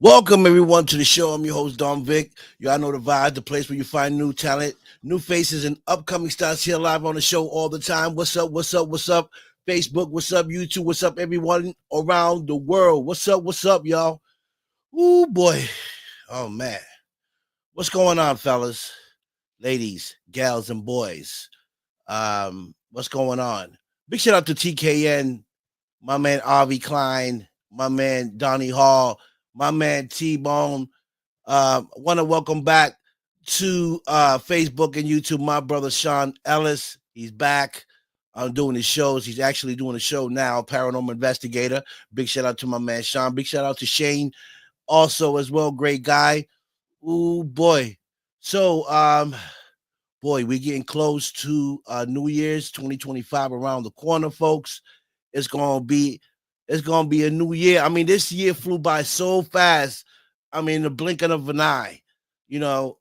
Welcome everyone to the show. I'm your host Don Vic. Y'all know the vibe, the place where you find new talent, new faces, and upcoming stars here live on the show all the time. What's up? What's up? What's up? Facebook. What's up? YouTube. What's up? Everyone around the world. What's up? What's up, y'all? Ooh boy. Oh man. What's going on, fellas, ladies, gals, and boys? What's going on? Big shout out to TKN, my man Avi Klein, my man Donnie Hall, my man T Bone. Want to welcome back to Facebook and YouTube my brother Sean Ellis. He's back doing his shows. He's actually doing a show now, Paranormal Investigator. Big shout out to my man Sean. Big shout out to Shane also as well. Great guy. Ooh boy. So boy, we're getting close to New Year's 2025 around the corner, folks. It's gonna be a new year. I mean, this year flew by so fast. I mean, the blinking of an eye, you know.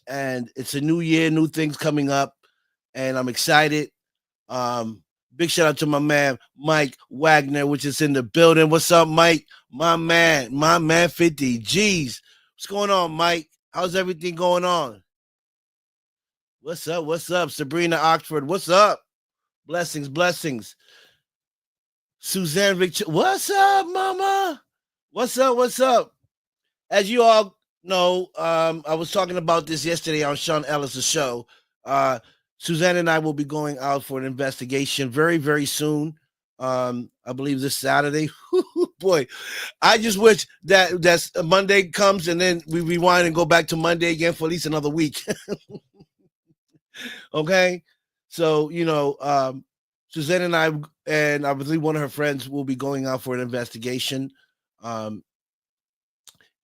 And it's a new year, new things coming up, and I'm excited. Um, Big shout out to my man Mike Wagner, which is in the building. What's up, Mike? My man 50 G's. What's going on, Mike? How's everything going on? What's up? What's up? Sabrina Oxford, what's up? Blessings, blessings. Suzanne Victor, what's up, mama? What's up? What's up? As you all know, I was talking about this yesterday on Sean Ellis' show. Suzanne and I will be going out for an investigation very, very soon. I believe this Saturday. Boy, I just wish that Monday comes and then we rewind and go back to Monday again for at least another week. Okay, so Suzanne and I believe one of her friends will be going out for an investigation. Um,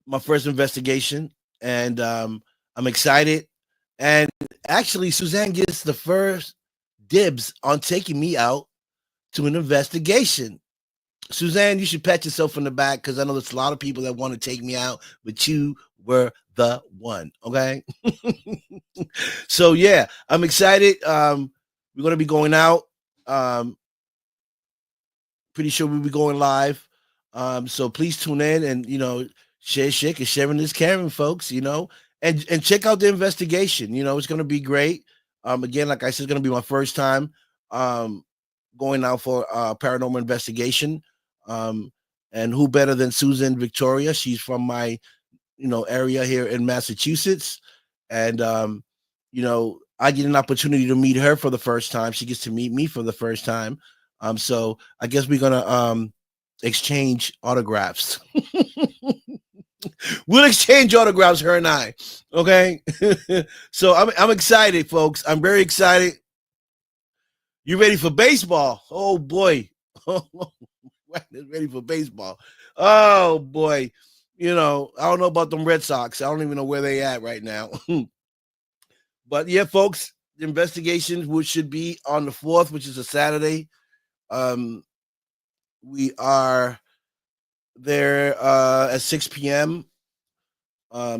my first investigation, and I'm excited. And actually, Suzanne gets the first dibs on taking me out to an investigation. Suzanne, you should pat yourself on the back because I know there's a lot of people that want to take me out, but you were the one. Okay. So yeah, I'm excited. We're gonna be going out. Um, Pretty sure we'll be going live. So please tune in and share shit because sharing is caring, folks. And check out the investigation. It's gonna be great. Again, like I said, it's gonna be my first time going out for paranormal investigation. Um, and who better than Susan Victoria? She's from my area here in Massachusetts, and I get an opportunity to meet her for the first time. She gets to meet me for the first time. So I guess we're gonna exchange autographs. We'll exchange autographs, her and I. Okay. So I'm excited, folks. I'm very excited. You ready for baseball? Oh boy. Ready for baseball. Oh boy. I don't know about them Red Sox. I don't even know where they at right now. But yeah, folks, the investigations which should be on the 4th, which is a Saturday. We are there at 6 p.m.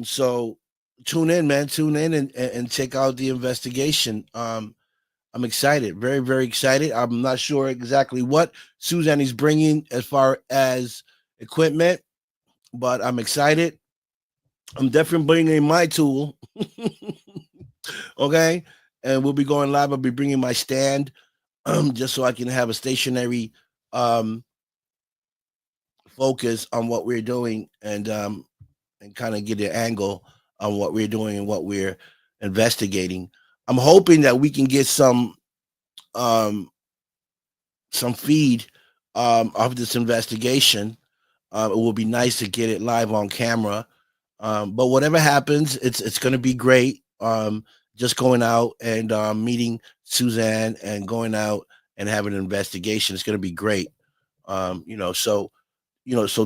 So tune in, man. Tune in and check out the investigation. I'm excited, very, very excited. I'm not sure exactly what Suzanne is bringing as far as equipment, but I'm excited. I'm definitely bringing my tool. Okay. And we'll be going live. I'll be bringing my stand just so I can have a stationary um, focus on what we're doing and kind of get an angle on what we're doing and what we're investigating. I'm hoping that we can get um, some feed of this investigation. It will be nice to get it live on camera. But whatever happens, it's going to be great. Just going out and meeting Suzanne and going out and having an investigation. It's going to be great. So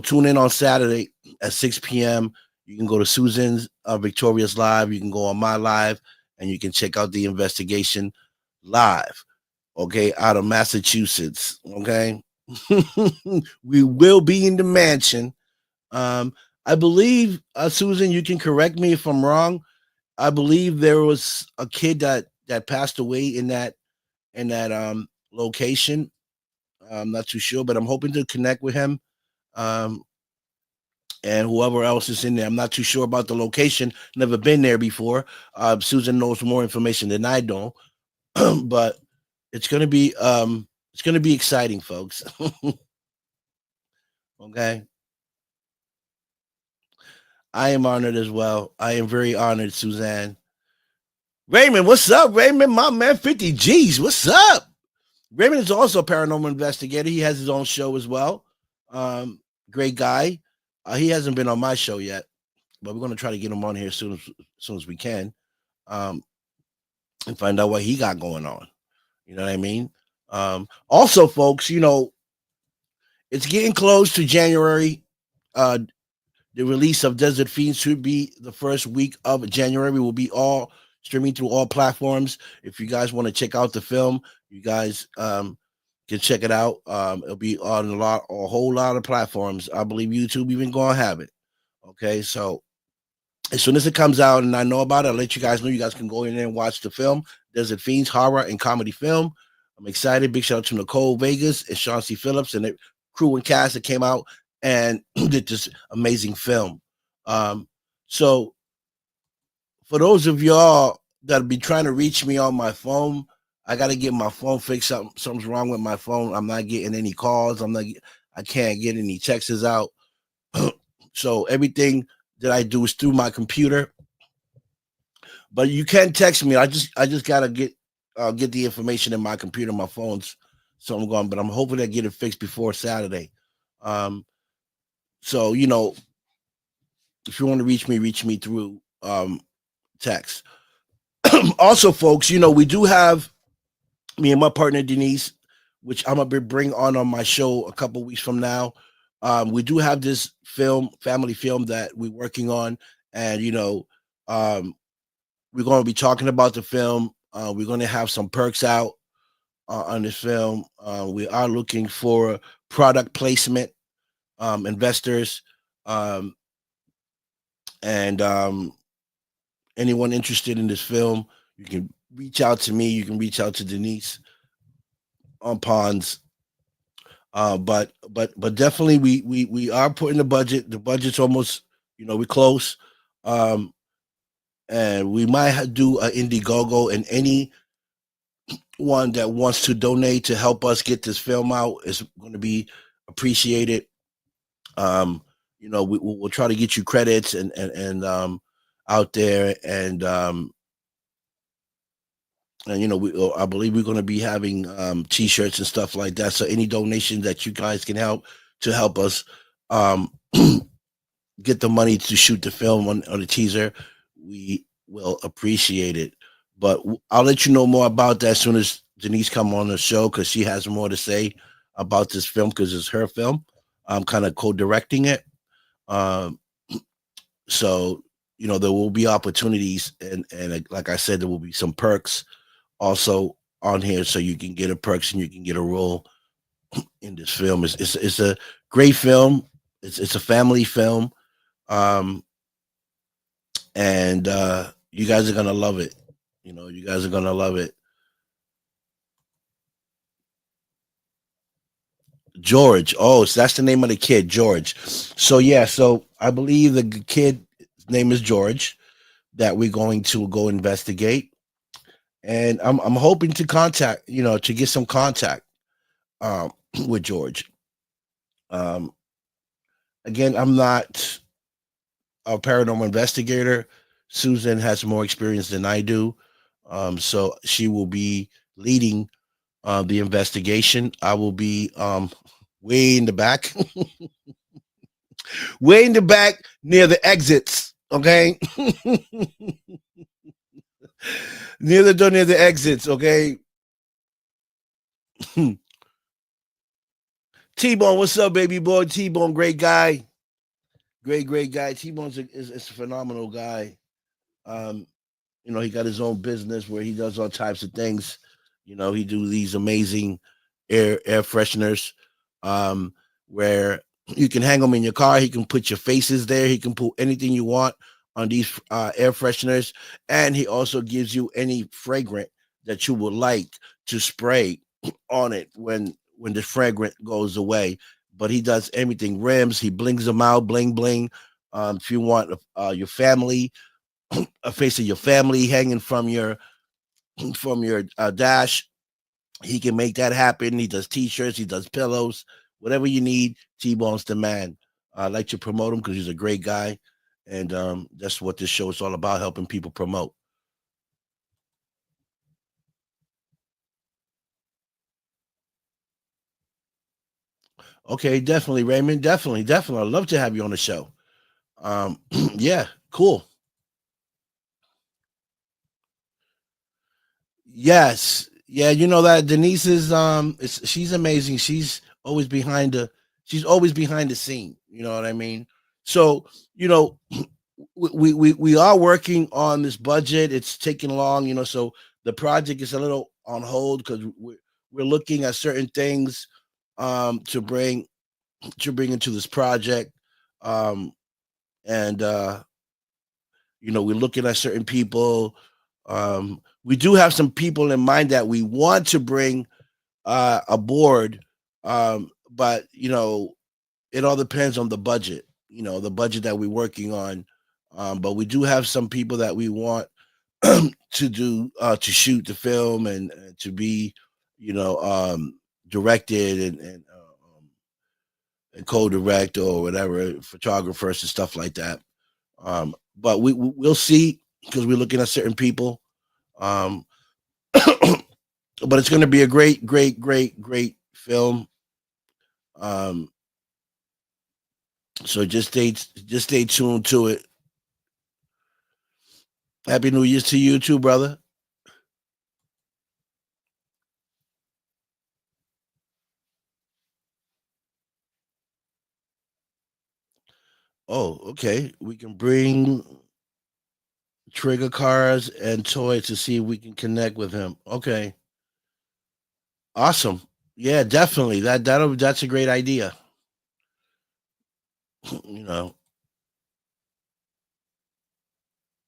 tune in on Saturday at 6 p.m. You can go to Susan's Victoria's Live. You can go on my live and you can check out the investigation live. Okay, out of Massachusetts. Okay. We will be in the mansion. Um, I believe, Susan, you can correct me if I'm wrong. I believe there was a kid that passed away in that location. I'm not too sure, but I'm hoping to connect with him um, and whoever else is in there. I'm not too sure about the location. Never been there before. Susan knows more information than I do, but it's gonna be exciting, folks. Okay. I am honored as well. I am very honored, Suzanne. Raymond, what's up, Raymond? My man, 50 G's. What's up? Raymond is also a paranormal investigator. He has his own show as well. Great guy. He hasn't been on my show yet, but we're gonna try to get him on here as soon as we can, um, and find out what he got going on. You know what I mean? Also, folks, it's getting close to January. Uh, the release of Desert Fiends should be the first week of January. Will be all streaming through all platforms. If you guys want to check out the film, you guys can check it out. It'll be on a whole lot of platforms. I believe YouTube even gonna have it. Okay, so as soon as it comes out and I know about it, I'll let you guys know. You guys can go in there and watch the film. Desert Fiends, horror and comedy film. I'm excited. Big shout out to Nicole Vegas and Sean C. Phillips and the crew and cast that came out and did this amazing film. So for those of y'all that be trying to reach me on my phone, I got to get my phone fixed. Something's wrong with my phone. I'm not getting any calls. I can't get any texts out. So everything that I do is through my computer. But you can text me. I just gotta get the information in my computer, my phones. So I'm going, but I'm hoping to get it fixed before Saturday. So if you want to reach me through text. Also, folks, we do have me and my partner Denise, which I'm gonna bring on my show a couple weeks from now. We do have this family film that we're working on, and we're going to be talking about the film. We're going to have some perks out on this film. We are looking for product placement investors, and anyone interested in this film, you can reach out to me. You can reach out to Denise on Ponds. But definitely we are putting the budget. The budget's almost, we're close. And we might do an Indiegogo, and anyone that wants to donate to help us get this film out is going to be appreciated. We'll try to get you credits and out there, and I believe we're going to be having T-shirts and stuff like that. So any donation that you guys can help us get the money to shoot the film on the teaser, we will appreciate it. But I'll let you know more about that as soon as Denise come on the show, because she has more to say about this film, because it's her film. I'm kind of co-directing it. So there will be opportunities, and like I said, there will be some perks also on here, so you can get a perks and you can get a role in this film. It's a great film. It's a family film. And you guys are gonna love it. You guys are gonna love it. George. Oh, so that's the name of the kid, George. So yeah, so I believe the kid's name is George that we're going to go investigate. And I'm hoping to to get some contact with George. Again, I'm not a paranormal investigator. Susan has more experience than I do. So she will be leading the investigation. I will be way in the back, way in the back near the exits. Okay. Near the door, near the exits. Okay. T-Bone, what's up, baby boy? T-Bone, great guy. Great guy. T-Bone's is a phenomenal guy. He got his own business where he does all types of things. He do these amazing air fresheners, where you can hang them in your car. He can put your faces there. He can put anything you want on these air fresheners, and he also gives you any fragrant that you would like to spray on it when the fragrance goes away. but he does everything. Rims, he blings them out, bling bling. If you want your family, a face of your family hanging from your dash, he can make that happen. He does t-shirts, he does pillows, whatever you need. T-Bone's the man. I like to promote him because he's a great guy, and that's what this show is all about: helping people promote. Okay, definitely, Raymond. Definitely, definitely. I'd love to have you on the show. Yeah, cool. Yes. Yeah, you know that Denise she's amazing. She's always behind the scene, you know what I mean? So, you know, we are working on this budget. It's taking long, so the project is a little on hold because we're looking at certain things to bring into this project. Um and we're looking at certain people. We do have some people in mind that we want to bring aboard, but it all depends on the budget. The budget that we're working on. But we do have some people that we want to shoot the film and to be, you know, directed and co-direct or whatever, photographers and stuff like that. But we'll see because we're looking at certain people. Um, but it's going to be a great, great, great, great film. Um, so just stay tuned to it. Happy New Year's to you too, brother. Oh, okay. We can bring trigger cars and toys to see if we can connect with him. Okay, awesome. Yeah, definitely. That's a great idea. you know,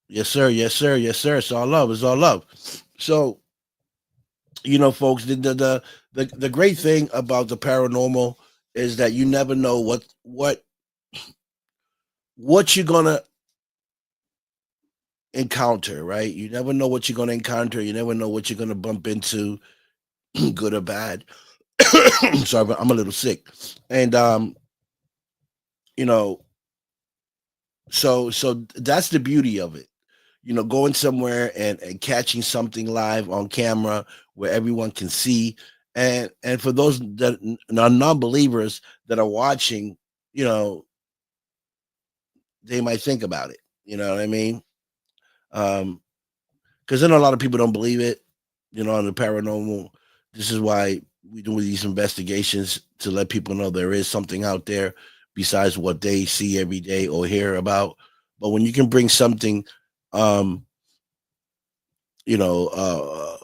yes, sir. Yes, sir. Yes, sir. It's all love. It's all love. So, folks, the great thing about the paranormal is that you never know what you're gonna encounter, right? You never know what you're gonna encounter. You never know what you're gonna bump into, good or bad. Sorry, but I'm a little sick, and you know, so that's the beauty of it. Going somewhere and catching something live on camera where everyone can see, and for those that are non-believers that are watching, you know, they might think about it. You know what I mean? Because then a lot of people don't believe it. On the paranormal. This is why we do these investigations to let people know there is something out there besides what they see every day or hear about. But when you can bring something, um,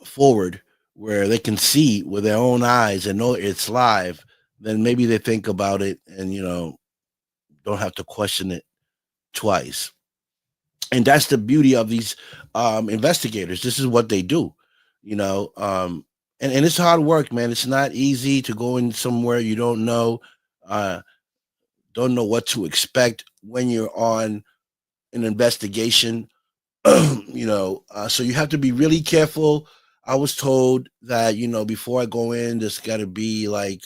forward where they can see with their own eyes and know it's live, then maybe they think about it and don't have to question it twice. And that's the beauty of these investigators. This is what they do, you know. And it's hard work, man. It's not easy to go in somewhere you uh, don't know what to expect when you're on an investigation. So you have to be really careful. I was told that before I go in, there's got to be like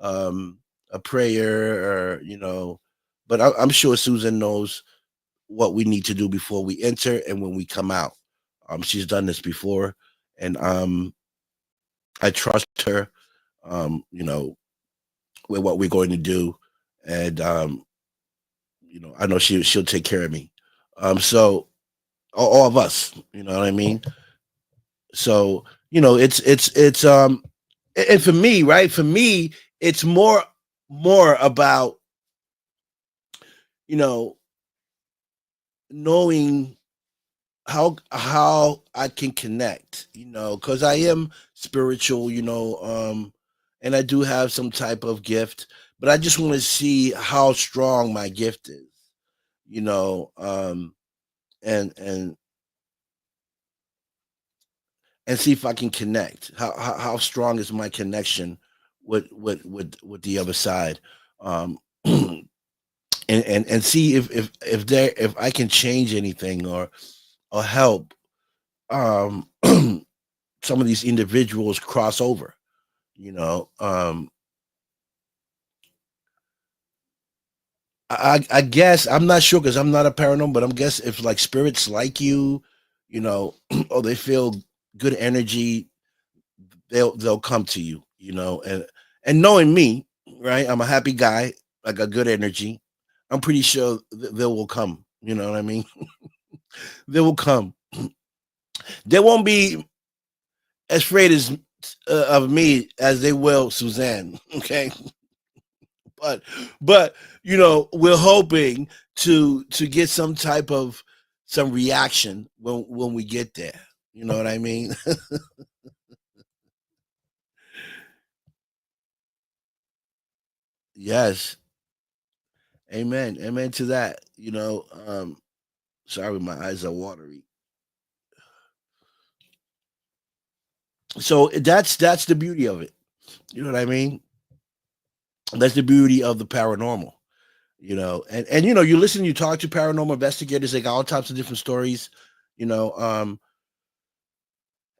um, a prayer, or but I'm sure Susan knows what we need to do before we enter and when we come out. She's done this before, and I trust her. You know, with what we're going to do, and I know she'll take care of me. So all of us, you know what I mean. So it's and for me, right? For me, it's more about you know knowing how I can connect, because I am spiritual, and I do have some type of gift, but I just want to see how strong my gift is, you know, and and see if I can connect. How strong is my connection with the other side? um, and see if I can change anything or help some of these individuals cross over. You know, I guess I'm not sure because I'm not a paranormal, but I'm guess if like spirits like you know, or they feel good energy, they'll come to you, you know, and knowing me, right? I'm a happy guy. I got good energy. I'm pretty sure they will come. You know what I mean? They will come. They won't be as afraid as of me as they will Suzanne. Okay, but but you know we're hoping to get some type of some reaction when we get there. You know what I mean? Yes. Amen. Amen to that. You know, sorry, my eyes are watery. So that's the beauty of it. You know what I mean? That's the beauty of the paranormal. You know, and you know, you listen, you talk to paranormal investigators, they got all types of different stories, you know,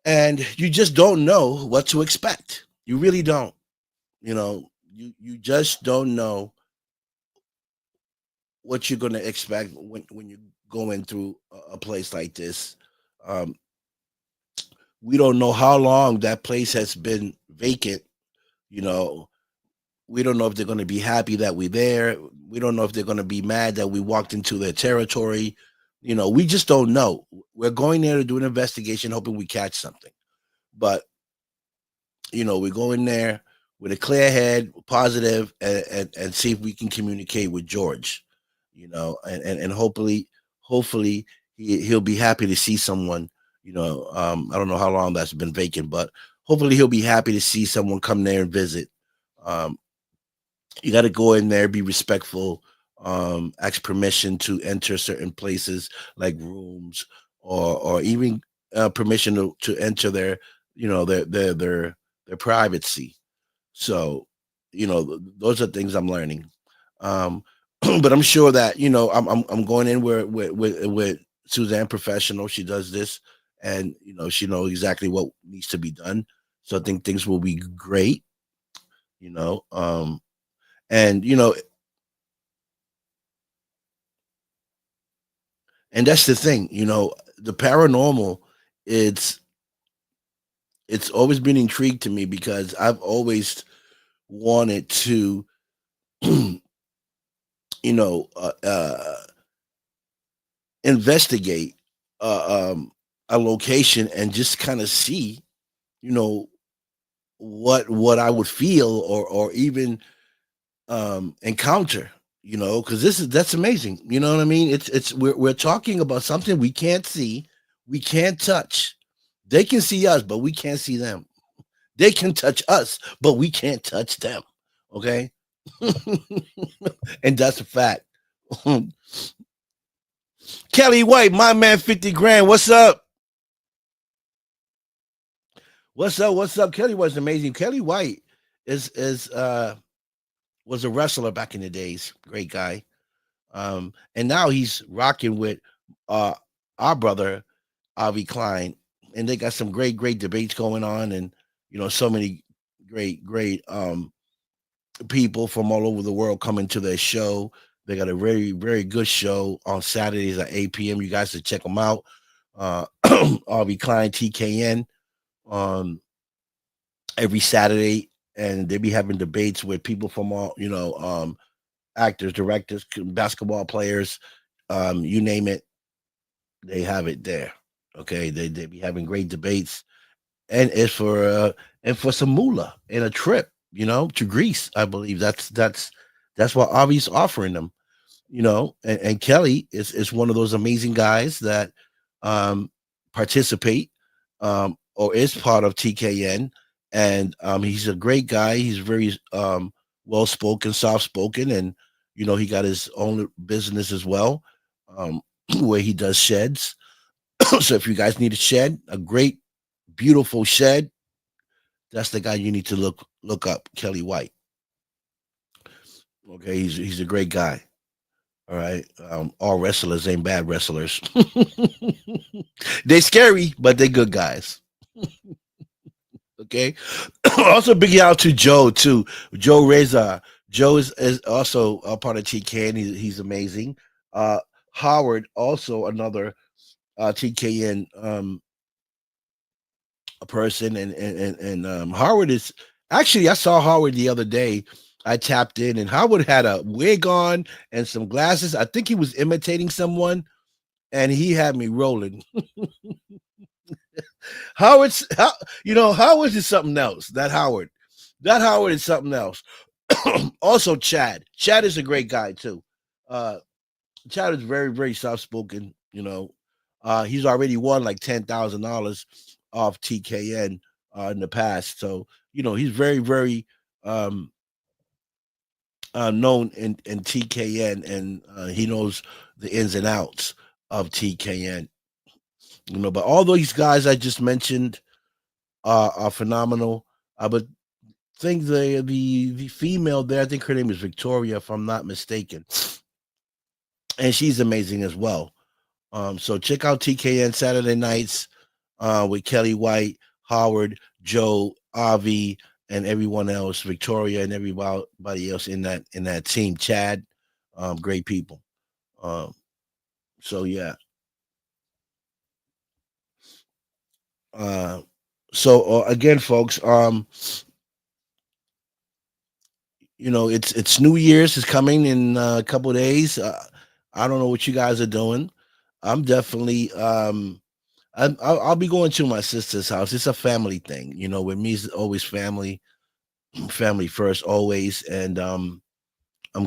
and you just don't know what to expect. You really don't. You know, you just don't know what you're going to expect when you're going through a place like this. Um, we don't know how long that place has been vacant. You know, we don't know if they're going to be happy that we're there. We don't know if they're going to be mad that we walked into their territory. You know, we just don't know. We're going there to do an investigation, hoping we catch something. But you know, we go in there with a clear head, positive, and see if we can communicate with George. You know, and hopefully he'll be happy to see someone. You know, I don't know how long that's been vacant, but hopefully he'll be happy to see someone come there and visit. Um, you got to go in there, be respectful, ask permission to enter certain places like rooms or even permission to enter their, you know, their privacy. So, you know, those are things I'm learning. Um, but I'm sure that you know I'm going in where with Suzanne professional. She does this, and you know she knows exactly what needs to be done. So I think things will be great. You know, and you know, and that's the thing. You know, the paranormal. It's it's always been intrigued to me because I've always wanted to, you know, investigate a location and just kind of see, you know, what I would feel or even encounter, you know, because this is that's amazing. You know what I mean? It's we're talking about something we can't see, we can't touch. They can see us, but we can't see them. They can touch us, but we can't touch them. Okay, and that's a fact. Kelly White, my man, 50 grand. What's up? What's up? What's up? Kelly was amazing. Kelly White is was a wrestler back in the days. Great guy. And now he's rocking with uh our brother Avi Klein, and they got some great debates going on, and you know so many great people from all over the world coming to their show. They got a very good show on Saturdays at 8 p.m. You guys should check them out. Uh, Avi Klein TKN. Um, every Saturday, and they be having debates with people from all you know, actors, directors, basketball players, you name it, they have it there. Okay, they be having great debates, and it's for and for some moolah and a trip, you know, to Greece. I believe that's what Avi's offering them, you know, and Kelly is one of those amazing guys that um participate or is part of TKN, and he's a great guy. He's very well spoken, soft spoken, and you know he got his own business as well, um, where he does sheds. So if you guys need a shed, a great, beautiful shed, that's the guy you need to look up, Kelly White. Okay, he's a great guy. All right. All wrestlers ain't bad wrestlers. They scary, but they good guys. Okay. Also, big out to Joe too. Joe Reza. Joe is also a part of TKN. He's amazing. Uh, Howard, also another TKN a person, and Howard is actually. I saw Howard the other day. I tapped in, and Howard had a wig on and some glasses. I think he was imitating someone, and he had me rolling. Howard's, how, Howard is something else. That Howard is something else. Also, Chad. Chad is a great guy too. Uh, Chad is very, very soft spoken. He's already won like $10,000 off TKN in the past. So he's very, very um, known in TKN, and he knows the ins and outs of TKN. But all these guys I just mentioned are phenomenal. But think the female there, I think her name is Victoria, if I'm not mistaken, and she's amazing as well. So check out TKN Saturday nights with Kelly White, Howard, Joe, Avi, and everyone else, Victoria, and everybody else in that team. Chad, great people. Um, so yeah. Uh, so again, folks, it's New Year's is coming in a couple of days. I don't know what you guys are doing. I'm definitely I'll be going to my sister's house. It's a family thing, with me it's always family, family first always, and I'm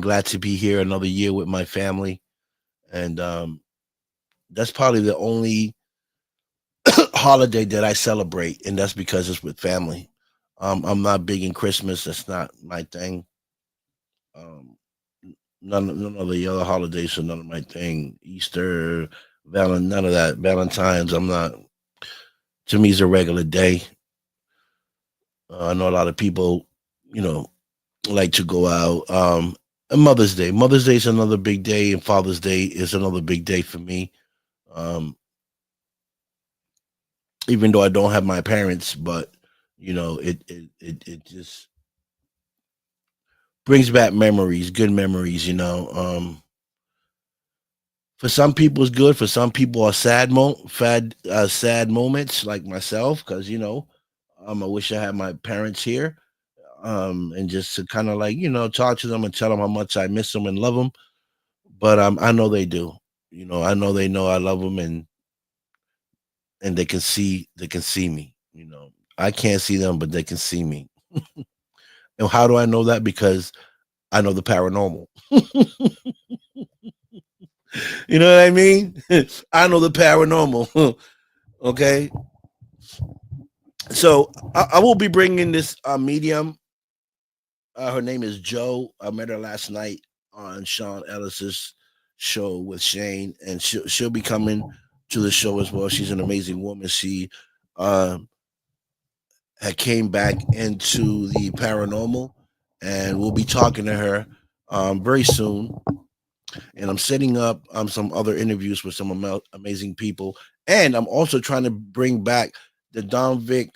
glad to be here another year with my family, and that's probably the only holiday that I celebrate, and that's because it's with family. I'm not big in Christmas. That's not my thing. Um, none of the other holidays are none of my thing. Easter, none of that. Valentine's, I'm not. To me, it's a regular day. I know a lot of people, you know, like to go out. And Mother's Day is another big day, and Father's Day is another big day for me. Um, even though I don't have my parents, but it just brings back memories, good memories. For some people it's good. For some people are sad moments like myself, because I wish I had my parents here, and just to kind of like talk to them and tell them how much I miss them and love them. But I know they do. I know they know I love them, and they can see me. I can't see them, but they can see me. And how do I know that? Because I know the paranormal. You know what I mean? I know the paranormal. Okay, so I will be bringing this medium. Her name is Joe. I met her last night on Sean Ellis's show with Shane, and she'll be coming to the show as well. She's an amazing woman. She uh, had came back into the paranormal, and we'll be talking to her very soon. And I'm setting up some other interviews with some amazing people, and I'm also trying to bring back the Don Vic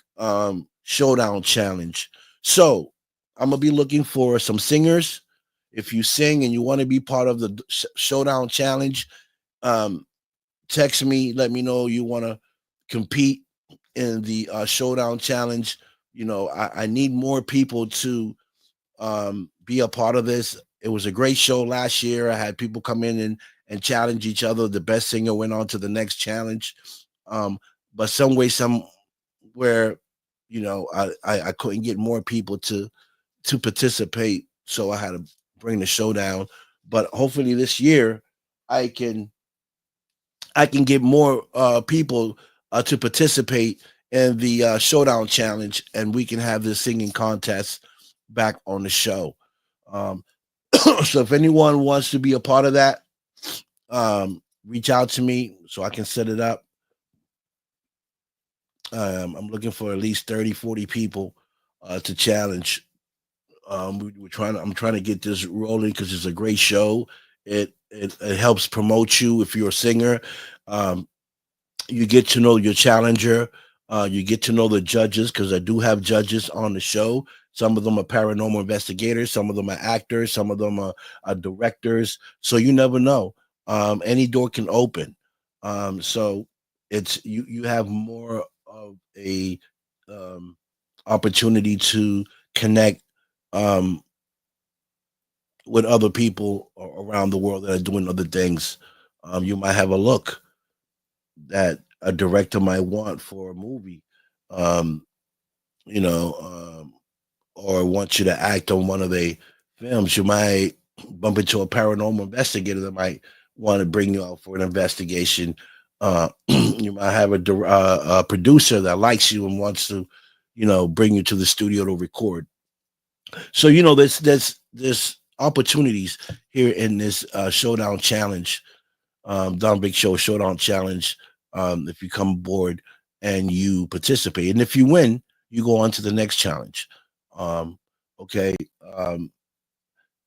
Showdown Challenge. So I'm gonna be looking for some singers. If you sing and you want to be part of the Showdown Challenge, um, text me. Let me know you want to compete in the Showdown Challenge. I need more people to be a part of this. It was a great show last year. I had people come in and challenge each other. The best singer went on to the next challenge. But some way, somewhere, I couldn't get more people to participate, so I had to bring the show down. But hopefully this year, I can I can get more people to participate in the showdown challenge, and we can have this singing contest back on the show. Um, so if anyone wants to be a part of that, reach out to me so I can set it up. I'm looking for at least 30, 40 people to challenge. I'm trying to get this rolling because it's a great show. It helps promote you if you're a singer. Um, you get to know your challenger. You get to know the judges because I do have judges on the show. Some of them are paranormal investigators, some of them are actors, some of them are directors. So you never know. Any door can open. So you have more of a um, opportunity to connect um, with other people around the world that are doing other things. You might have a look that a director might want for a movie, um, you know, or want you to act on one of the films. You might bump into a paranormal investigator that might want to bring you out for an investigation. You might have a producer that likes you and wants to, bring you to the studio to record. So there's opportunities here in this showdown challenge, Don Big Show Showdown Challenge. If you come aboard and you participate, and if you win, you go on to the next challenge. Um, okay, um,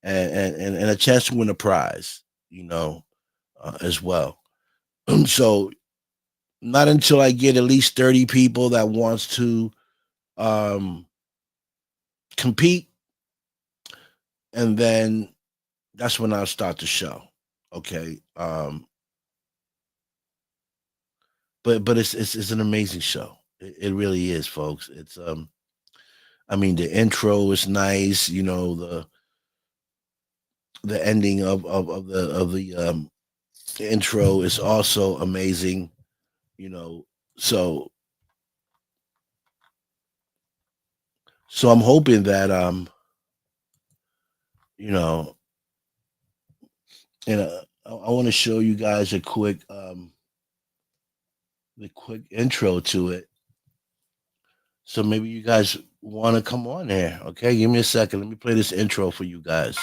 and a chance to win a prize, as well. So not until I get at least 30 people that wants to um, compete, and then that's when I'll start the show. Okay. But it's an amazing show. It really is, folks. It's I mean, the intro is nice. The ending of the intro is also amazing. You know, so so I'm hoping that you know, and I want to show you guys a quick the quick intro to it. So maybe you guys want to come on here. Okay, give me a second. Let me play this intro for you guys.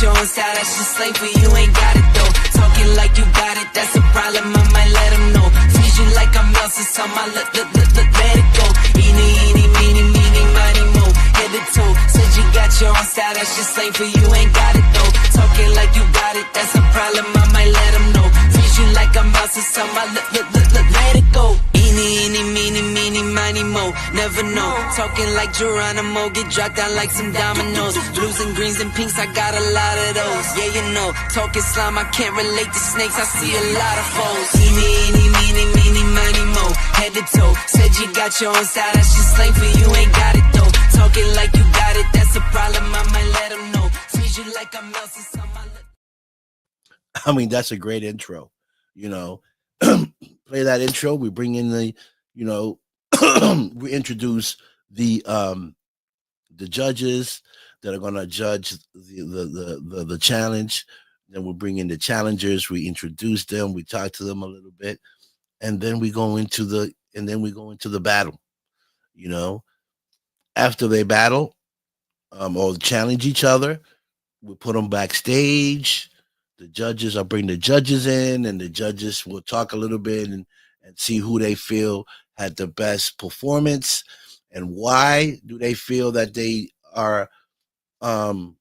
Your own style, that's just slave for you, ain't got it though. Talking like you got it, that's a problem, I might let him know. Tease you like I'm Elsa, so my let it go. Eeny, meeny, miny, mo. Head to toe, said you got your own style, that's just slave for you, ain't got it though. Talking like you got it, that's a problem, I might let him know. Tease you like I'm Elsa, so my let it go. Eeny, meeny, miny, mo. Never know. Talking like Geronimo, get dropped down like some dominoes. Blues and greens and pinks, I got a lot of those. Yeah, you know. Talking slime, I can't relate to snakes, I see a lot of foes. Eeny, meeny, miny, mo. Head to toe. Said you got your own style, that's just slang for you, ain't got it though. Talking like you got it, that's a problem, I might let him know. Tease you like I'm Elsa, so my I mean, that's a great intro. You know, play that intro. We bring in we introduce the judges that are going to judge the challenge. Then we bring in the challengers. We introduce them. We talk to them a little bit, and then we go into the battle. You know, after they battle or challenge each other, we put them backstage. The judges, I'll bring the judges in, and the judges will talk a little bit and see who they feel had the best performance and why do they feel that they are um,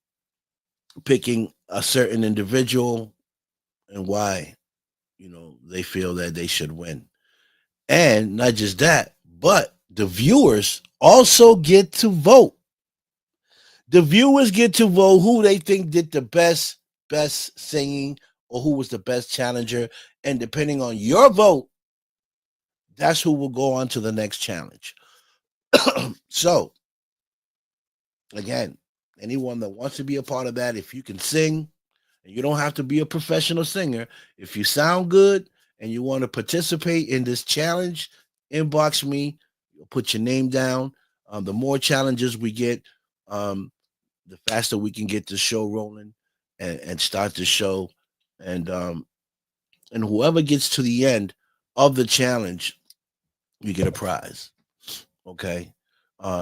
picking a certain individual and why they feel that they should win. And not just that, but the viewers also get to vote. The viewers get to vote who they think did the best singing or who was the best challenger. And depending on your vote, that's who will go on to the next challenge. So, again, anyone that wants to be a part of that, if you can sing, and you don't have to be a professional singer, if you sound good and you want to participate in this challenge, inbox me, put your name down. The more challenges we get, the faster we can get the show rolling and start the show. And whoever gets to the end of the challenge, you get a prize. Okay.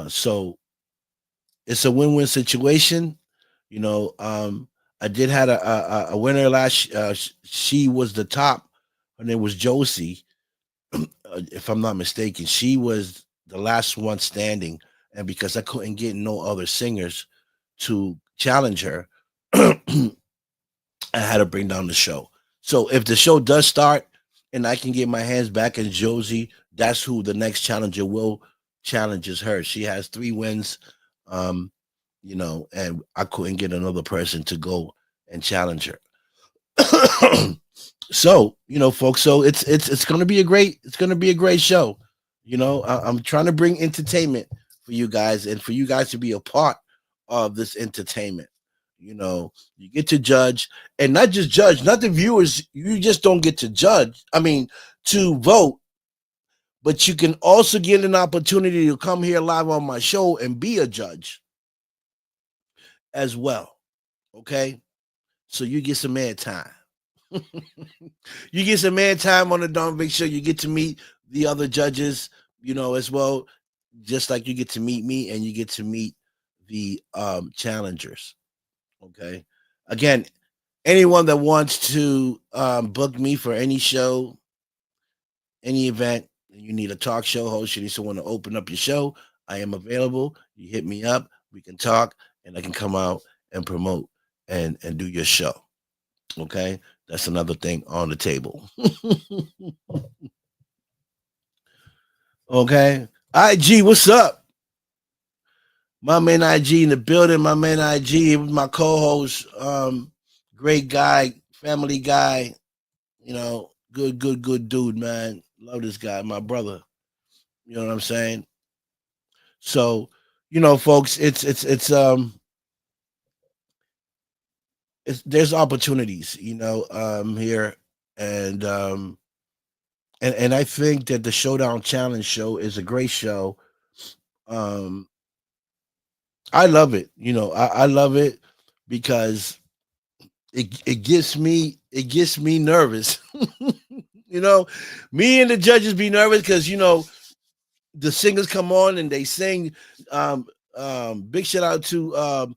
So it's a win-win situation. I did had a winner last. She was the top. Her name was Josie, if I'm not mistaken. She was the last one standing, and because I couldn't get no other singers to challenge her, I had to bring down the show. So if the show does start and I can get my hands back in Josie, that's who the next challenger will challenges her. She has 3 wins, um, and I couldn't get another person to go and challenge her. So folks, so it's gonna be a great show. I'm trying to bring entertainment for you guys and for you guys to be a part of this entertainment. You get to judge, and not just judge, not the viewers. You just don't get to judge. I mean, to vote, but you can also get an opportunity to come here live on my show and be a judge as well. Okay, so you get some air time. You get some air time on the Don Vic Show. You get to meet the other judges, as well, just like you get to meet me and you get to meet the challengers. Okay. Again, anyone that wants to book me for any show, any event, and you need a talk show host, you need someone to open up your show, I am available. You hit me up, we can talk, and I can come out and promote and do your show. Okay, that's another thing on the table. Okay, IG, what's up? My man IG in the building. My man IG with my co-host. Great guy, family guy. Good dude, man. Love this guy, my brother. You know what I'm saying? So, folks, it's there's opportunities, here, and I think that the Showdown Challenge show is a great show. I love it. I love it because it gets me nervous. Me and the judges be nervous because the singers come on and they sing. Big shout out to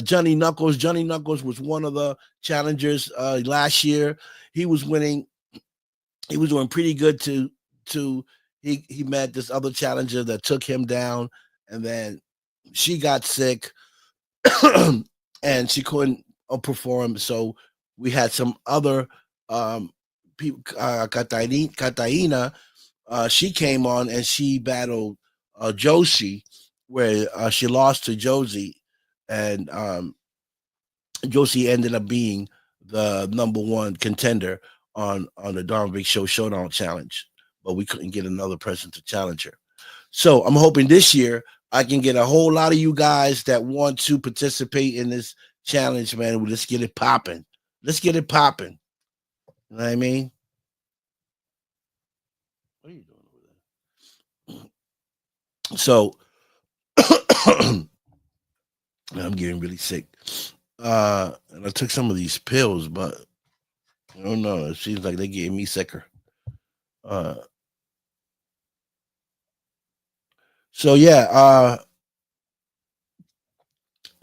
Johnny Knuckles. Johnny Knuckles was one of the challengers last year. He was winning. He was doing pretty good he met this other challenger that took him down, and then she got sick and she couldn't perform. So we had some other people. Catalina, she came on and she battled Josie, where she lost to Josie, and Josie ended up being the number one contender on the Don Vic Show Showdown Challenge, but we couldn't get another person to challenge her. So I'm hoping this year I can get a whole lot of you guys that want to participate in this challenge, man. Let's get it popping. Let's get it popping. You know what I mean? What are you doing over there? So I'm getting really sick. And I took some of these pills, but I don't know. It seems like they're getting me sicker. So yeah,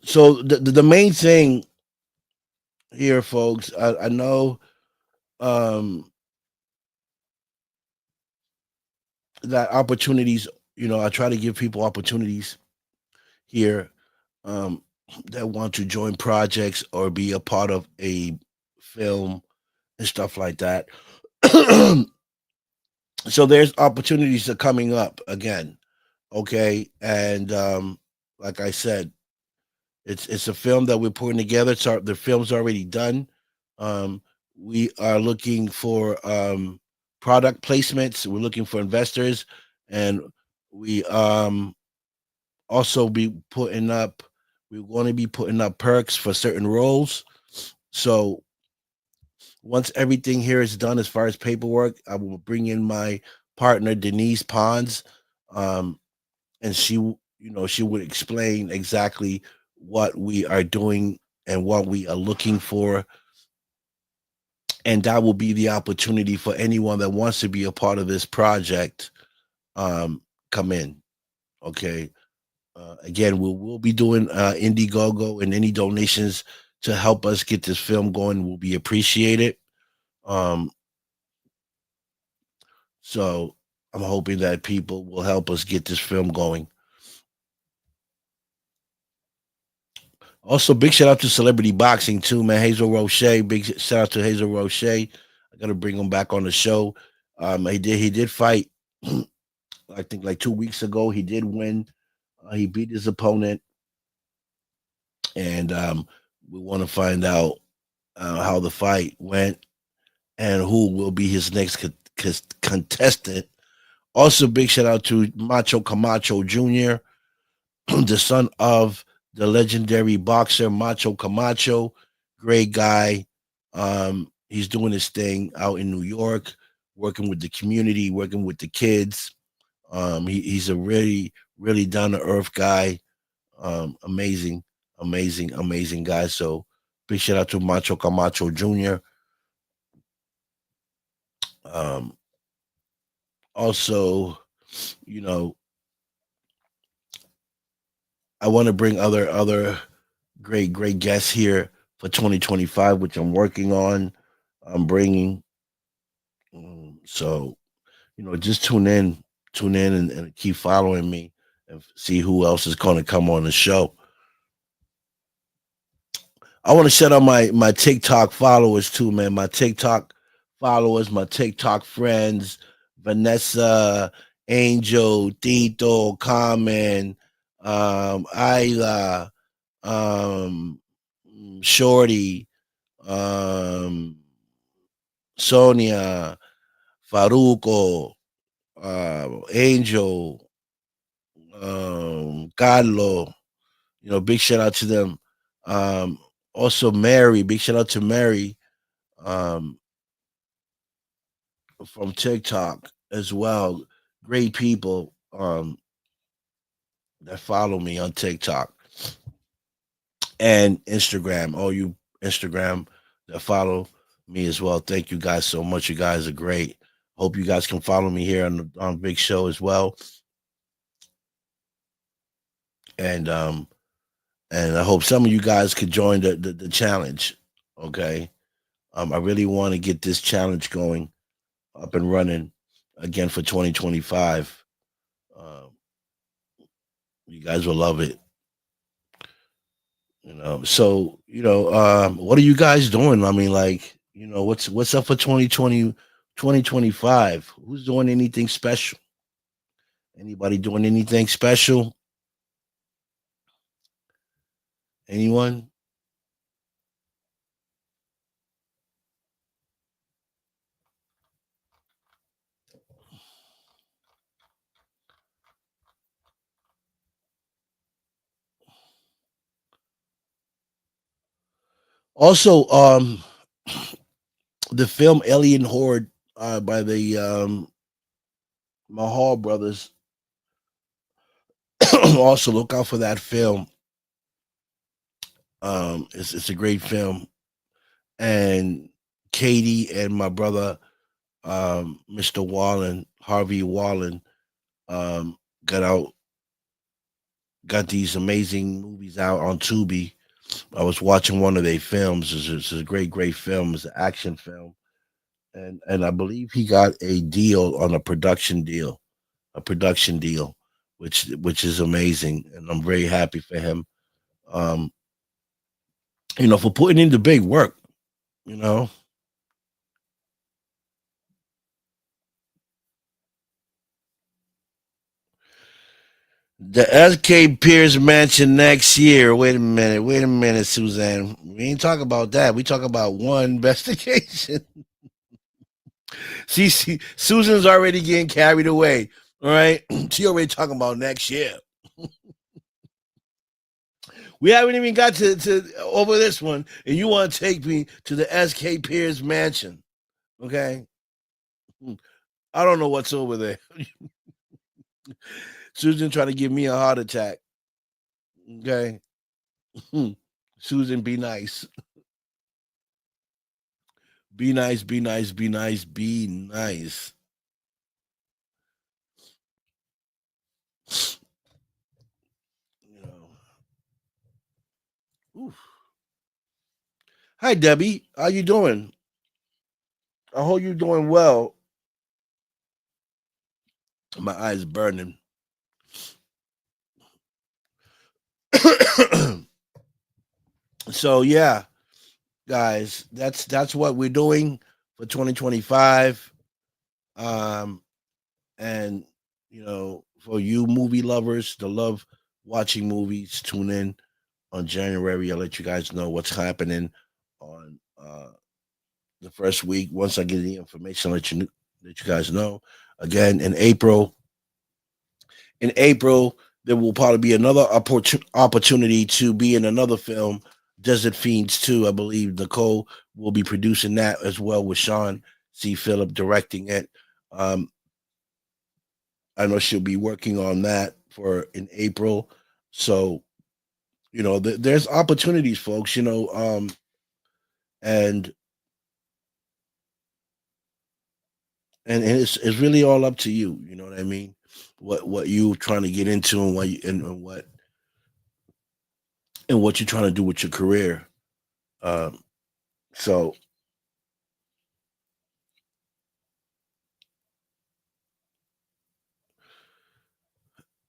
so the main thing here, folks, I know that opportunities, I try to give people opportunities here that want to join projects or be a part of a film and stuff like that. So there's opportunities that are coming up again. Okay. And like I said, it's a film that we're putting together. The film's already done. We are looking for product placements. We're looking for investors, and we also be putting up. We're going to be putting up perks for certain roles. So once everything here is done as far as paperwork, I will bring in my partner Denise Pons, and she would explain exactly what we are doing and what we are looking for. And that will be the opportunity for anyone that wants to be a part of this project, come in. Okay. Again, we'll be doing Indiegogo, and any donations to help us get this film going will be appreciated. Um, so I'm hoping that people will help us get this film going. Also, big shout out to Celebrity Boxing too, man. Hazel Roche, big shout out to Hazel Roche. I gotta bring him back on the show. He did fight. I think like 2 weeks ago. He did win. He beat his opponent, and we want to find out how the fight went and who will be his next contestant. Also, big shout out to Macho Camacho Jr., the son of the legendary boxer Macho Camacho. Great guy. He's doing his thing out in New York, working with the community, working with the kids. He's a really, really down to earth guy. Amazing, amazing, amazing guy. So big shout out to Macho Camacho Jr. Um, also, you know, I want to bring other great guests here for 2025, which I'm working on. I'm bringing. So just tune in, and keep following me and see who else is going to come on the show. I want to shout out my TikTok followers too, man. My TikTok followers, my TikTok friends, Vanessa, Angel, Tito, Carmen, Ayla, um, Shorty, um, Sonia, Faruco, Angel, Carlo. Big shout out to them. Um, Also, Mary. Big shout out to Mary um, from TikTok as well. Great people that follow me on TikTok and Instagram. All you Instagram that follow me as well. Thank you guys so much. You guys are great. Hope you guys can follow me here on Big Show as well. And I hope some of you guys could join the challenge. Okay. I really want to get this challenge going, up and running again for 2025. Um, you guys will love it. So what are you guys doing? I mean, like, what's up for 2020, 2025? Who's doing anything special? Anybody doing anything special? Anyone? Also, the film Alien Horde by the Mahal brothers. Also, look out for that film. It's a great film, and Katie and my brother, Mr. Wallen, Harvey Wallen, um, got out got these amazing movies out on Tubi. I was watching one of their films. It's a great film. It's an action film, and I believe he got a deal on a production deal, which is amazing, and I'm very happy for him. Um, for putting in the big work. You know, the SK Pierce Mansion next year. Wait a minute, Suzanne. We ain't talking about that. We talk about one investigation. See, Susan's already getting carried away. All right, she already talking about next year. We haven't even got to over this one, and you want to take me to the SK Pierce Mansion? Okay, I don't know what's over there. Susan trying to give me a heart attack. Okay, Susan, be nice. Be nice, be nice, be nice, be nice. You know. Oof. Hi, Debbie. How you doing? I hope you're doing well. My eyes burning. So yeah, guys, that's what we're doing for 2025. Um, and for you movie lovers to love watching movies, tune in on January. I'll let you guys know what's happening on the first week. Once I get the information, let you guys know. Again, in April, there will probably be another opportunity to be in another film, Desert Fiends 2. I believe Nicole will be producing that as well with Sean C. Phillip directing it. Um, I know she'll be working on that for in April. So, there's opportunities, folks, and and it's really all up to you. You know what I mean? What you trying to get into and what you're trying to do with your career. Um, so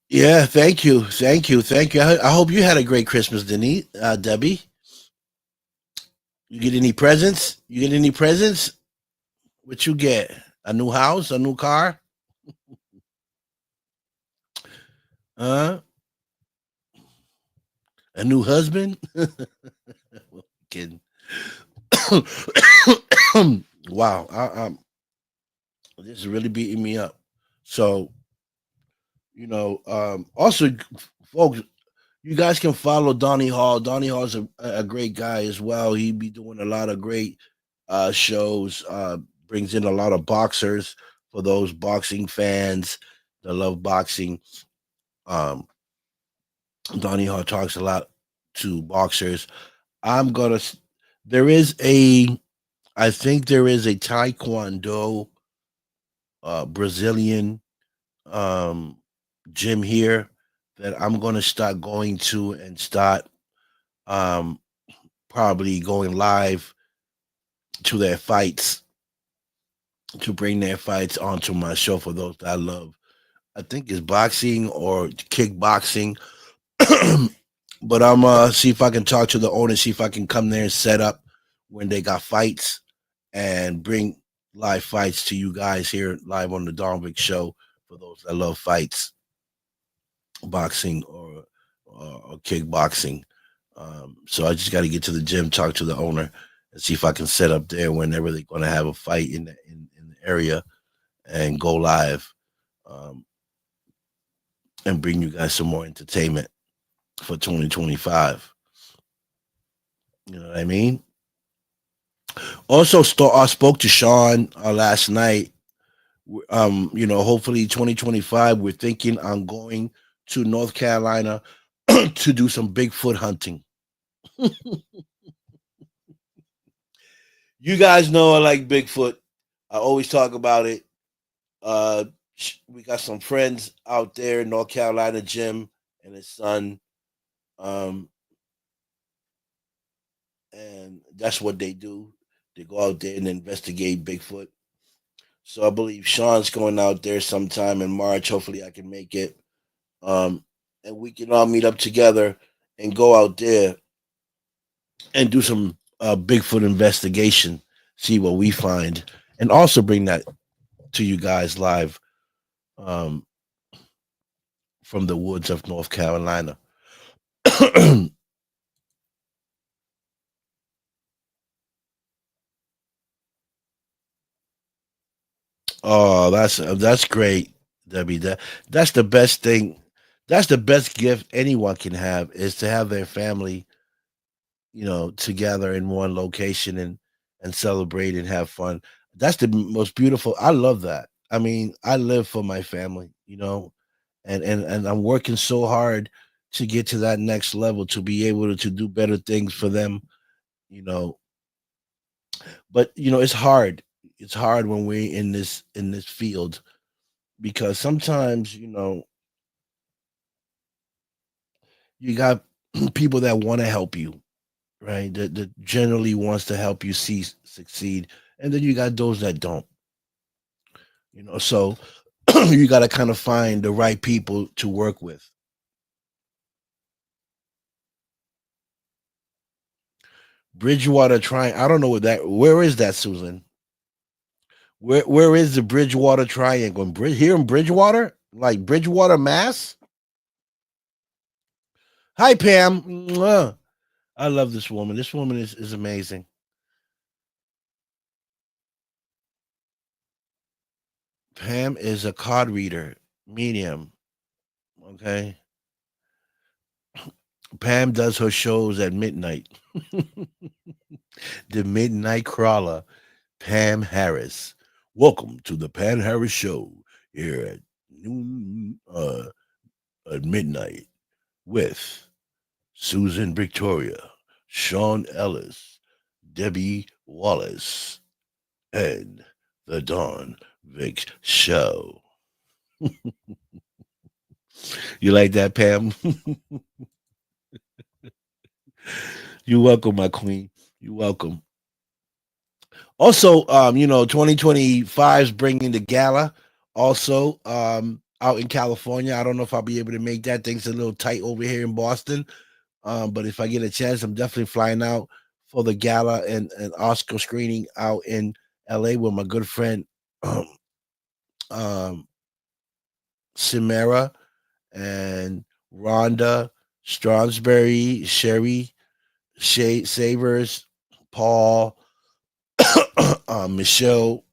yeah, thank you. I hope you had a great Christmas, Denise, Debbie. You get any presents? You get any presents? What you get? A new house? A new car? Uh, a new husband? Kidding. Wow, this is really beating me up. So, also, folks, you guys can follow Donnie Hall. Donnie Hall's a great guy as well. He be doing a lot of great shows. Brings in a lot of boxers for those boxing fans that love boxing. Um, Donnie Hall talks a lot to boxers. I'm gonna. There is a. I think there is a Taekwondo Brazilian um, gym here that I'm gonna start going to and start um, probably going live to their fights to bring their fights onto my show for those that I love. I think it's boxing or kickboxing. But I'm see if I can talk to the owner, see if I can come there and set up when they got fights and bring live fights to you guys here live on the Don Vic show for those that love fights, boxing or kickboxing. So I just got to get to the gym, talk to the owner, and see if I can set up there whenever they're going to have a fight in the area and go live um, and bring you guys some more entertainment for 2025. You know what I mean? Also, I spoke to Sean last night. Hopefully 2025, we're thinking on going to North Carolina to do some Bigfoot hunting. You guys know I like Bigfoot. I always talk about it. Uh, we got some friends out there in North Carolina, Jim and his son. Um, and that's what they do. They go out there and investigate Bigfoot. So I believe Sean's going out there sometime in March. Hopefully, I can make it. Um, and we can all meet up together and go out there and do some Bigfoot investigation, see what we find, and also bring that to you guys live um, from the woods of North Carolina. Oh, that's great, Debbie. That's the best thing. That's the best gift anyone can have is to have their family, together in one location and celebrate and have fun. That's the most beautiful. I love that. I mean, I live for my family, and I'm working so hard to get to that next level to be able to do better things for them, you know. But it's hard. It's hard when we're in this field because sometimes you got people that want to help you, right? That generally wants to help you see succeed, and then you got those that don't. So you got to kind of find the right people to work with. Bridgewater Triangle. I don't know what that. Where is that, Susan? Where is the Bridgewater Triangle? Here in Bridgewater, like Bridgewater, Mass. Hi, Pam. Mwah. I love this woman. This woman is amazing. Pam is a card reader, medium. Okay. Pam does her shows at midnight. The Midnight Crawler, Pam Harris. Welcome to the Pam Harris Show here at noon at midnight with Susan Victoria, Sean Ellis, Debbie Wallace, and the Dawn Vic Show. You like that, Pam? You're welcome, my queen. You're welcome. Also, 2025 is bringing the gala. Also, out in California. I don't know if I'll be able to make that. Things a little tight over here in Boston. But if I get a chance, I'm definitely flying out for the gala and Oscar screening out in LA with my good friend um, Samara and Rhonda Stronsberry, Sherry Savers, Paul, Michelle,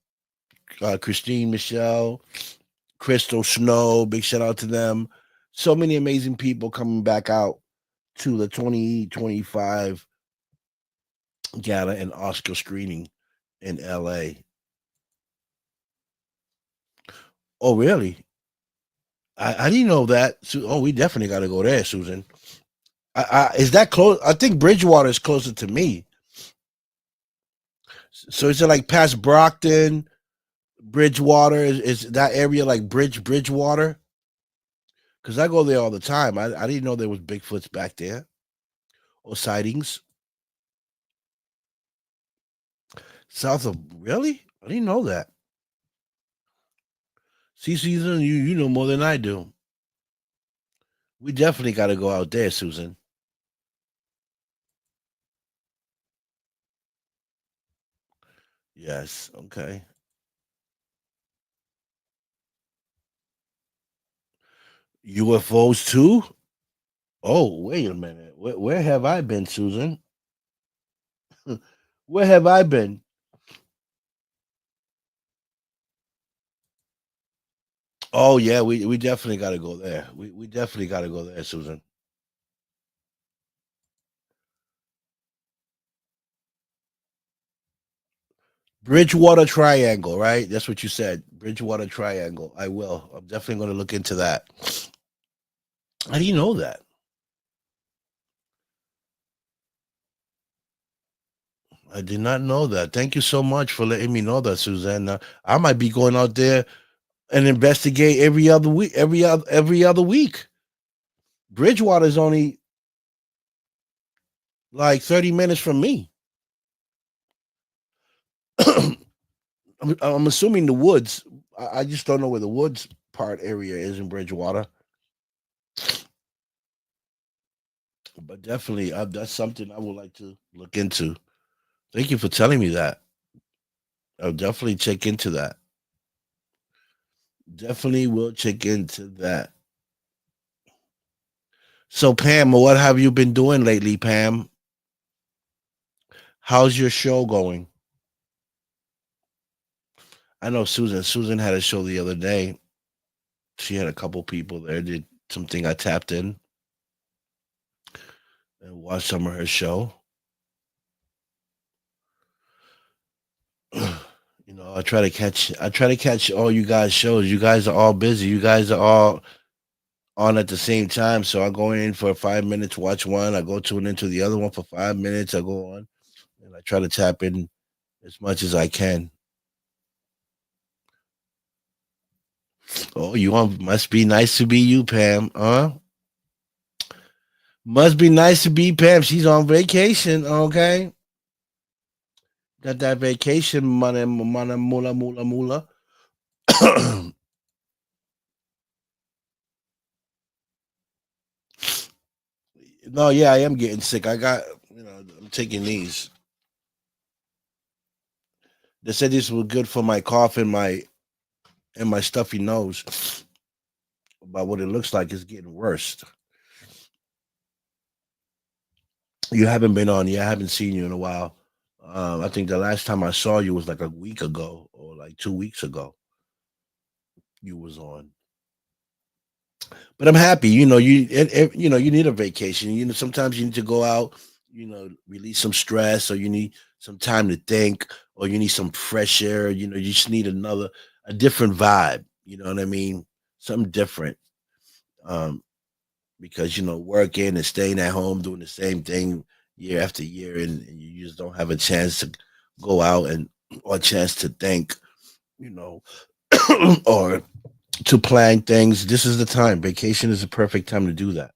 Christine Michelle, Crystal Snow. Big shout out to them. So many amazing people coming back out to the 2025 gala and Oscar screening in LA. Oh, really? I didn't know that. Oh, we definitely got to go there, Susan. Is that close? I think Bridgewater is closer to me. So is it like past Brockton, Bridgewater? Is that area like Bridgewater? Because I go there all the time. I didn't know there was Bigfoots back there or sightings. South of really? I didn't know that. See, Susan, you know more than I do. We definitely got to go out there, Susan. Yes. Okay. UFOs too? Oh, wait a minute. Where have I been, Susan? Where have I been? Oh yeah, we definitely got to go there. We definitely got to go there, Susan. Bridgewater Triangle, right? That's what you said. Bridgewater Triangle. I will. I'm definitely going to look into that. How do you know that? I did not know that. Thank you so much for letting me know that, Suzanne. I might be going out there and investigate every other week. Every other week. Bridgewater is only like 30 minutes from me. I'm assuming the woods. I just don't know where the woods part area is in Bridgewater. But definitely, that's something I would like to look into. Thank you for telling me that. I'll definitely check into that. Definitely will check into that. So, Pam, what have you been doing lately, Pam? How's your show going? I know Susan. Susan had a show the other day. She had a couple people there. Did something I tapped in and watched some of her show. I try to catch all you guys shows. You guys are all busy. You guys are all on at the same time. So I go in for 5 minutes, watch one. I go tune into the other one for 5 minutes. I go on and I try to tap in as much as I can. Oh, you want must be nice to be you, Pam, huh? Must be nice to be Pam. She's on vacation. Okay, got that vacation money, money, mula, mula, mula. No, yeah, I am getting sick. I got, I'm taking these. They said these were good for my cough and my stuffy nose. But what it looks like is getting worse. You haven't been on. Yeah, I haven't seen you in a while. I think the last time I saw you was like a week ago or like 2 weeks ago. You was on, but I'm happy. You need a vacation. Sometimes you need to go out. Release some stress, or you need some time to think, or you need some fresh air. You just need a different vibe. You know what I mean? Something different. Um, because working and staying at home doing the same thing year after year, and you just don't have a chance to go out and or a chance to think, you know, or to plan things. This is the time. Vacation is the perfect time to do that.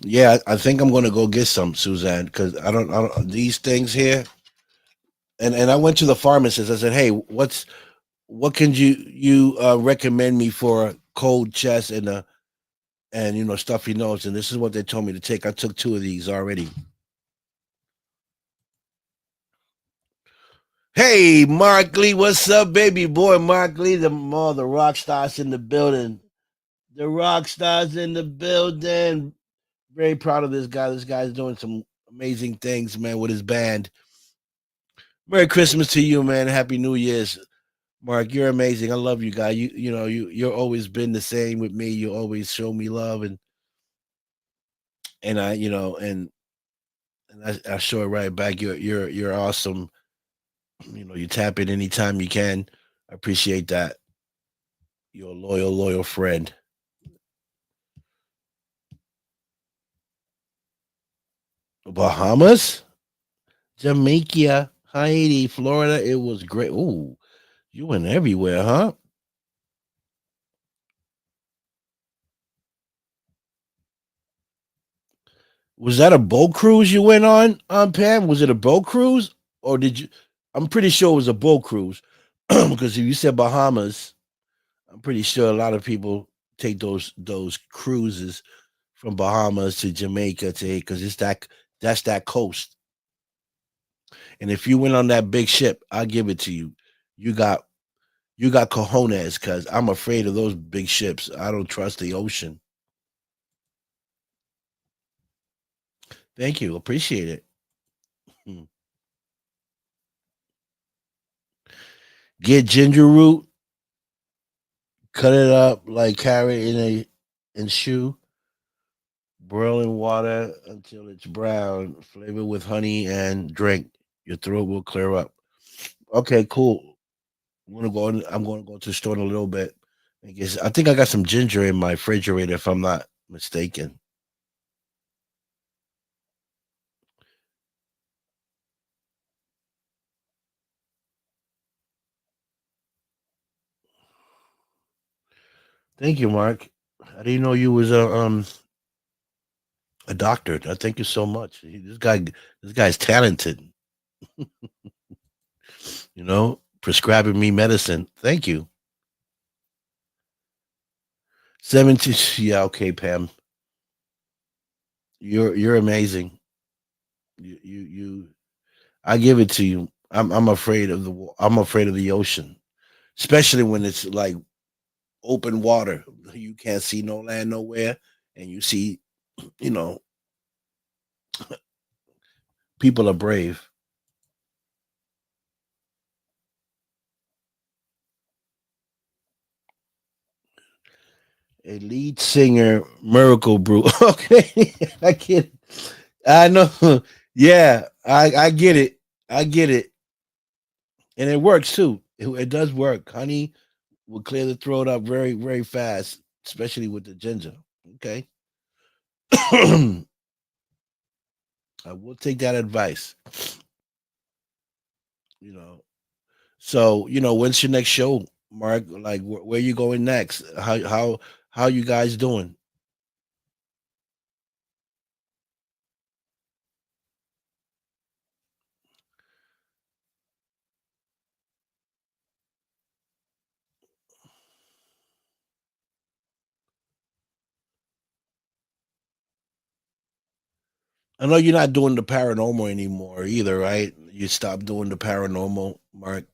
Yeah, I think I'm gonna go get some, Suzanne, because I don't these things here. And I went to the pharmacist. I said, "Hey, what can you recommend me for a cold chest and stuffy nose?" And this is what they told me to take. I took two of these already. Hey, Mark Lee, what's up, baby boy? Mark Lee, the rock stars in the building. The rock stars in the building. Very proud of this guy. This guy's doing some amazing things, man, with his band. Merry Christmas to you, man. Happy New Year's. Mark, you're amazing. I love you, guy. You're always been the same with me. You always show me love, and I, and I show it right back. You're awesome. You tap in anytime you can. I appreciate that. You're a loyal friend. Bahamas, Jamaica, Haiti, Florida. It was great. Ooh, you went everywhere, huh? Was that a boat cruise you went on, Pam? Was it a boat cruise, or did you? I'm pretty sure it was a boat cruise because if you said Bahamas, I'm pretty sure a lot of people take those cruises from Bahamas to Jamaica to because that's that coast. And if you went on that big ship, I'll give it to you. You got you got cojones because I'm afraid of those big ships. I don't trust the ocean. Thank you, appreciate it. Hmm. Get ginger root, cut it up like carrot in shoe. Boil in water until it's brown. Flavor with honey and drink. Your throat will clear up. Okay, cool. I'm gonna go to the store in a little bit. I think I got some ginger in my refrigerator if I'm not mistaken. Thank you, Mark. I didn't know you was a doctor. I thank you so much. This guy's talented. Prescribing me medicine. Thank you. 17. Yeah, okay, Pam. You're amazing. You. I give it to you. I'm afraid of I'm afraid of the ocean, especially when it's like open water. You can't see no land nowhere, and you see, you know, people are brave. A lead singer, Miracle Brew. Okay, I get it. I know. Yeah, I get it. I get it, and it works too. It does work. Honey will clear the throat up very fast, especially with the ginger. Okay, I will take that advice. You know. So when's your next show? Mark, like where you going next? How you guys doing? I know you're not doing the paranormal anymore either, right? You stopped doing the paranormal, Mark.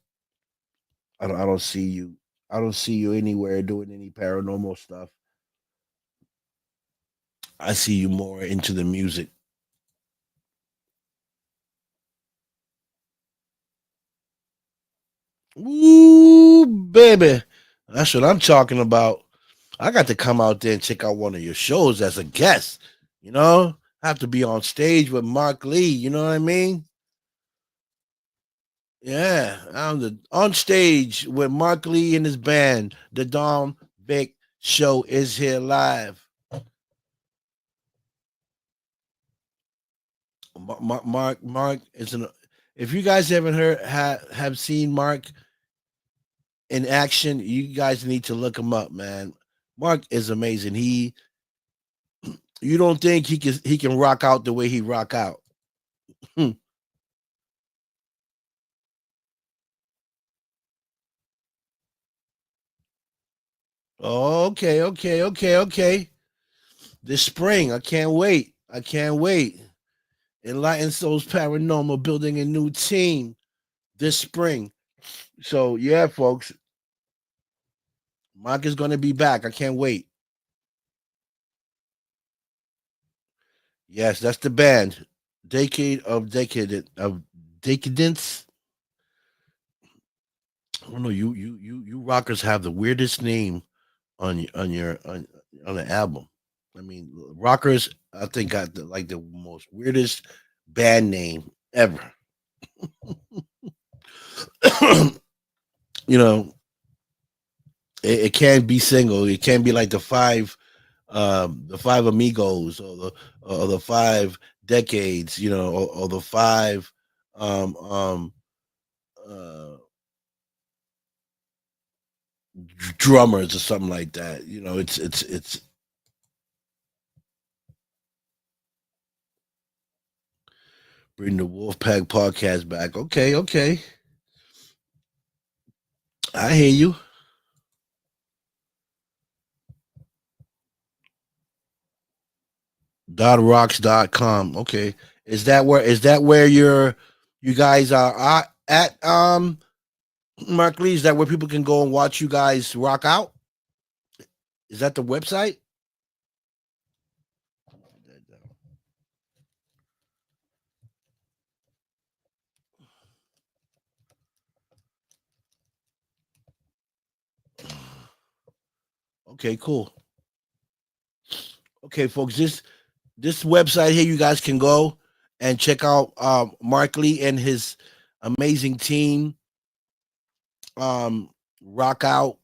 I don't see you. I don't see you anywhere doing any paranormal stuff. I see you more into the music. Ooh, baby. That's what I'm talking about. I got to come out there and check out one of your shows as a guest. You know, I have to be on stage with Mark Lee. You know what I mean? Yeah, I'm the on stage with Mark Lee and his band. The Dom Vic Show is here live. Mark is an. If you guys haven't heard have seen Mark in action, you guys need to look him up, man. Mark is amazing. You don't think he can rock out the way he rock out. Okay. This spring, I can't wait. I can't wait. Enlightened Souls Paranormal building a new team this spring. So yeah, folks, Mark is gonna be back. I can't wait. Yes, that's the band. Decade of Decadence. I don't know. You rockers have the weirdest name on the album. I mean, rockers. I think got the most weirdest band name ever. you know, it can't be single. It can't be like the five amigos or the five decades. Or the five um um uh drummers or something like that. It's bring the Wolfpack podcast back. Okay. I hear you. .rocks.com. Okay. Is that where you guys are at Mark Lee? Is that where people can go and watch you guys rock out? Is that the website? Okay, cool. Okay, folks, this website here, you guys can go and check out Mark Lee and his amazing team rock out,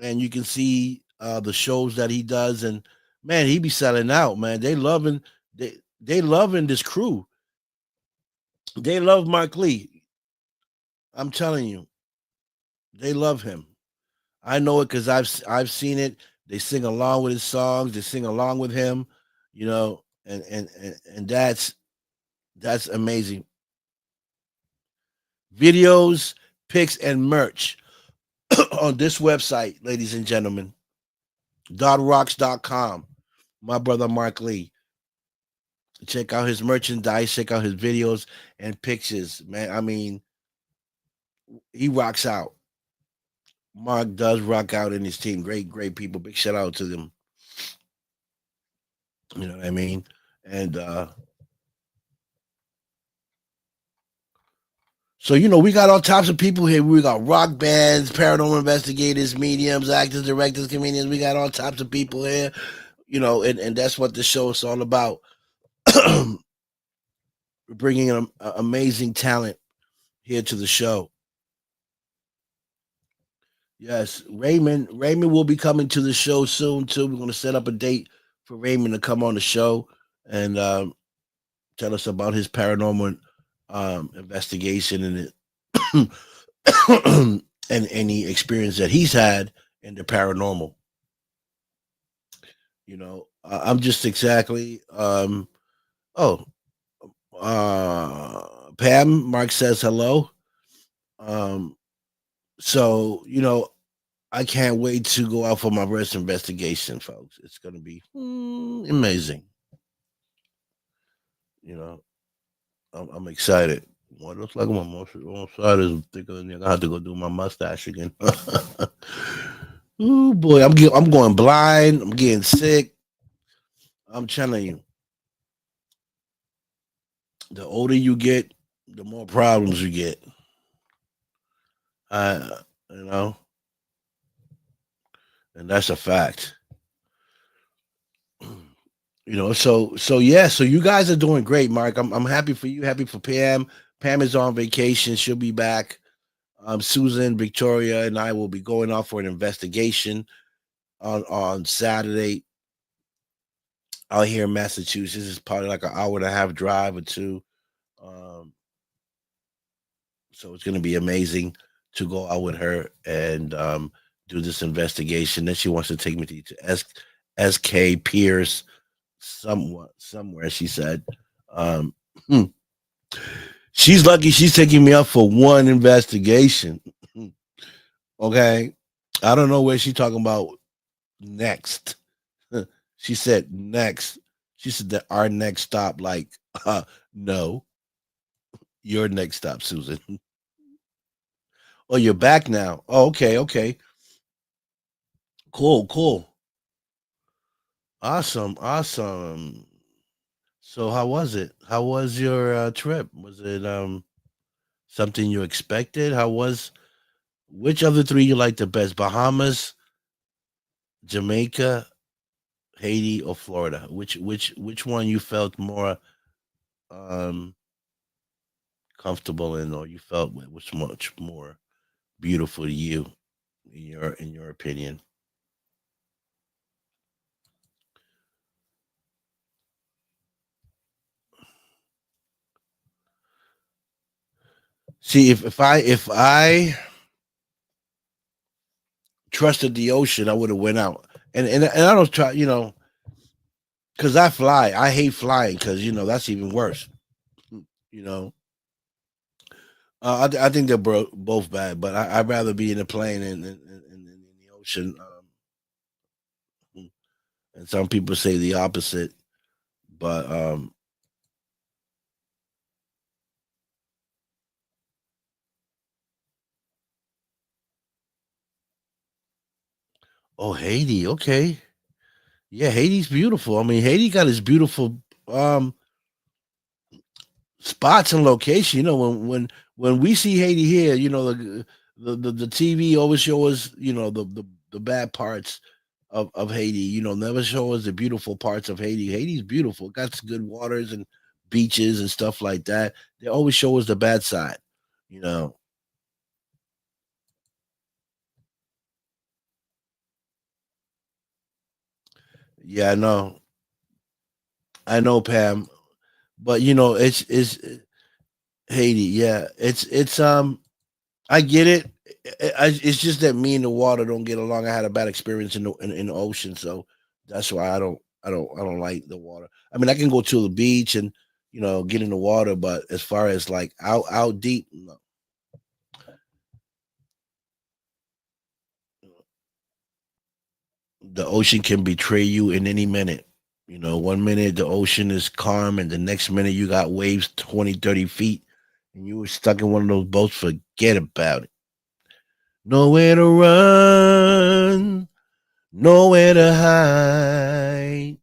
and you can see the shows that he does. And man, he be selling out, man. They loving this crew. They love Mark Lee. I'm telling you, they love him. I know it because I've seen it. They sing along with his songs. They sing along with him, and that's amazing. Videos, pics, and merch on this website, ladies and gentlemen. .rocks.com. My brother Mark Lee. Check out his merchandise. Check out his videos and pictures, man. I mean, he rocks out. Mark does rock out in his team. Great people. Big shout out to them. You know what I mean? And so we got all types of people here. We got rock bands, paranormal investigators, mediums, actors, directors, comedians. We got all types of people here. And that's what the show is all about. Bringing an amazing talent here to the show. Yes, Raymond will be coming to the show soon too. We're going to set up a date for Raymond to come on the show and tell us about his paranormal investigation and and any experience that he's had in the paranormal. I'm just exactly. Oh, Pam. Mark says hello. Um, so I can't wait to go out for my first investigation, folks. It's gonna be amazing. You know, I'm excited. What looks like my one side is thicker than the other. I have to go do my mustache again. Oh boy, I'm going blind. I'm getting sick. I'm telling you, the older you get, the more problems you get. I, you know, and that's a fact. So yeah, so you guys are doing great, Mark. I'm happy for you, happy for Pam. Pam is on vacation. She'll be back. Susan, Victoria, and I will be going off for an investigation on Saturday out here in Massachusetts. It's probably like an hour and a half drive or two. Um, so it's gonna be amazing to go out with her and do this investigation. Then she wants to take me to SK Pierce somewhere. She said. Um, hmm. She's lucky she's taking me up for one investigation. Okay. I don't know where she's talking about next. She said next. She said that our next stop, like, no, your next stop, Susan. Oh, you're back now. Oh, okay, okay. Cool, cool. Awesome, awesome. So how was it? How was your trip? Was it something you expected? How was which of the three you like the best? Bahamas, Jamaica, Haiti, or Florida? Which one you felt more um comfortable in, or you felt was much more beautiful to you in your opinion? See, if I trusted the ocean, I would have went out. And I don't try, because I fly. I hate flying because that's even worse. You know, I think they're both bad, but I'd rather be in a plane in the ocean. And some people say the opposite, but oh, Haiti, okay, yeah, Haiti's beautiful. I mean, Haiti got its beautiful um spots and location. When we see Haiti here, the TV always show us the bad parts of Haiti. Never show us the beautiful parts of Haiti. Haiti's beautiful. It got some good waters and beaches and stuff like that. They always show us the bad side. You know. Yeah, I know, Pam. But it's Haiti. Yeah, it's. I get it. It's just that me and the water don't get along. I had a bad experience in the ocean, so that's why I don't like the water. I mean, I can go to the beach and get in the water, but as far as like out deep, no. The ocean can betray you in any minute. 1 minute the ocean is calm, and the next minute you got waves 20, 30 feet, and you were stuck in one of those boats. Forget about it. Nowhere to run, nowhere to hide.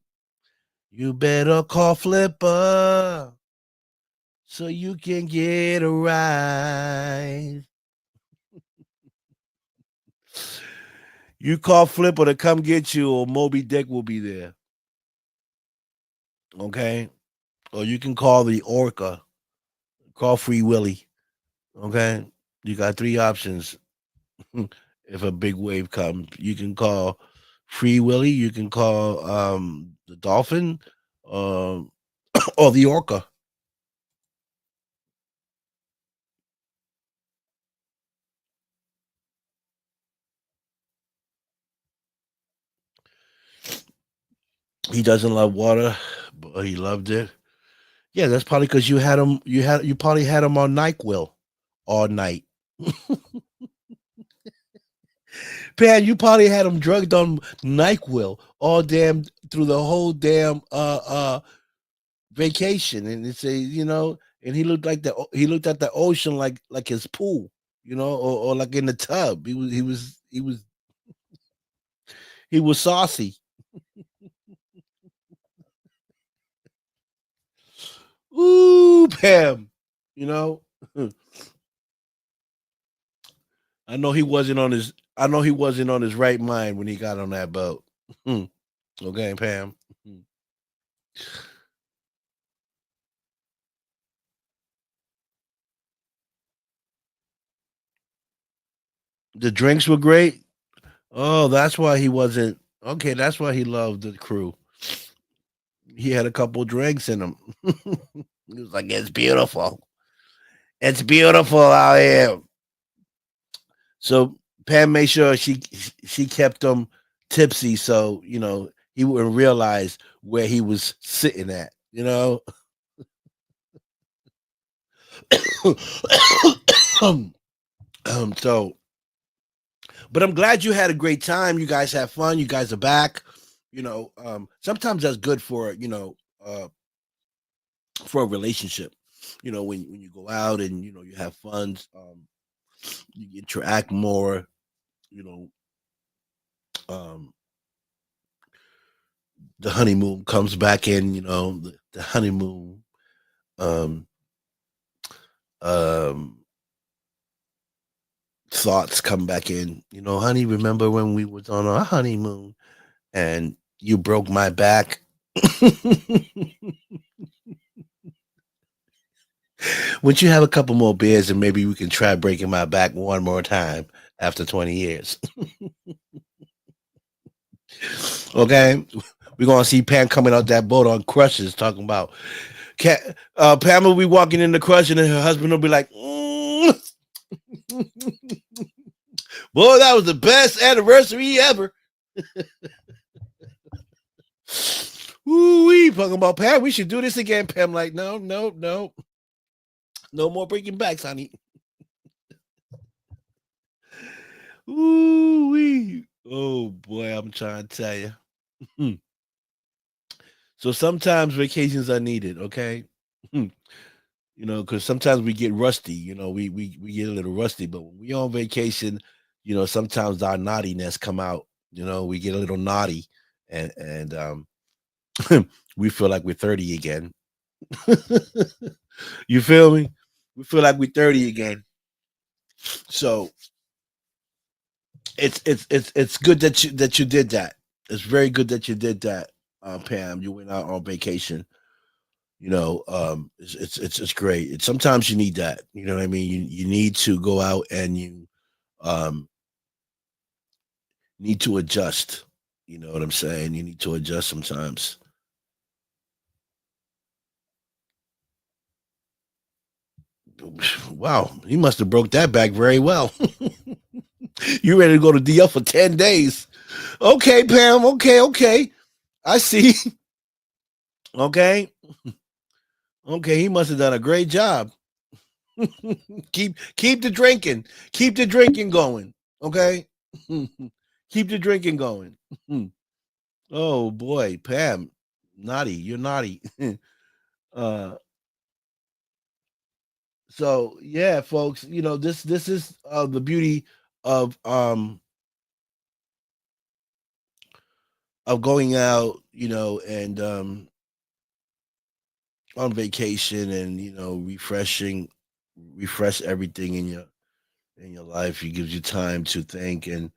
You better call Flipper so you can get a ride. You call Flipper to come get you, or Moby Dick will be there. Okay? Or you can call the Orca. Call Free Willy. Okay? You got three options. If a big wave comes, you can call Free Willy, you can call the Dolphin, um, or the Orca. He doesn't love water, but he loved it. Yeah, that's probably because you probably had him on NyQuil all night. Pan, you probably had him drugged on NyQuil all damn through the whole damn vacation, and it's and he looked at the ocean like his pool, or like in the tub. He was saucy. Ooh, Pam, you know. I know he wasn't on his. I know he wasn't on his right mind when he got on that boat. Okay, Pam. The drinks were great. Oh, that's why he wasn't. Okay, that's why he loved the crew. He had a couple drinks in him. He was like, "It's beautiful. It's beautiful out here." So Pam made sure she kept him tipsy, so he wouldn't realize where he was sitting at. So, but I'm glad you had a great time. You guys have fun. You guys are back. Sometimes that's good for a relationship. When you go out and you have fun, you interact more. You know, um, the honeymoon comes back in. The honeymoon. Um, um, Thoughts come back in. Honey, remember when we was on our honeymoon and you broke my back? Once you have a couple more beers and maybe we can try breaking my back one more time after 20 years. Okay? We're going to see Pam coming out that boat on crutches talking about Pam will be walking in the crush and her husband will be like, boy, that was the best anniversary ever. Ooh, talking about Pam, we should do this again. Pam like, no. No more breaking backs, honey. Ooh, oh boy, I'm trying to tell you. So sometimes vacations are needed, okay? Because sometimes we get rusty. We get a little rusty, but when we on vacation, sometimes our naughtiness come out. We get a little naughty, and we feel like we're 30 again. You feel me? We feel like we're 30 again. So it's good that you did that. It's very good that you did that, Pam. You went out on vacation. It's great. Sometimes you need that. You know what I mean? You need to go out and you need to adjust. You know what I'm saying? You need to adjust sometimes. Wow, he must have broke that back very well. You ready to go to DL for 10 days? Okay, Pam. Okay. I see. Okay. Okay, he must have done a great job. keep the drinking. Keep the drinking going. Okay. Keep the drinking going. Oh boy, Pam. Naughty. You're naughty. So yeah, folks, this is the beauty of going out, and on vacation and refresh everything in your life. It gives you time to think and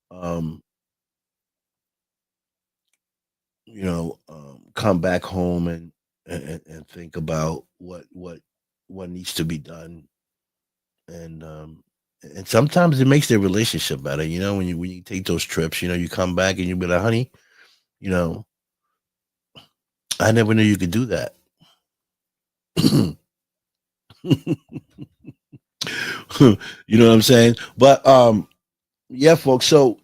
um come back home and think about what needs to be done, and sometimes it makes their relationship better. When you take those trips, you come back and you be like, honey, you know I never knew you could do that. You know what I'm saying? But yeah, folks. So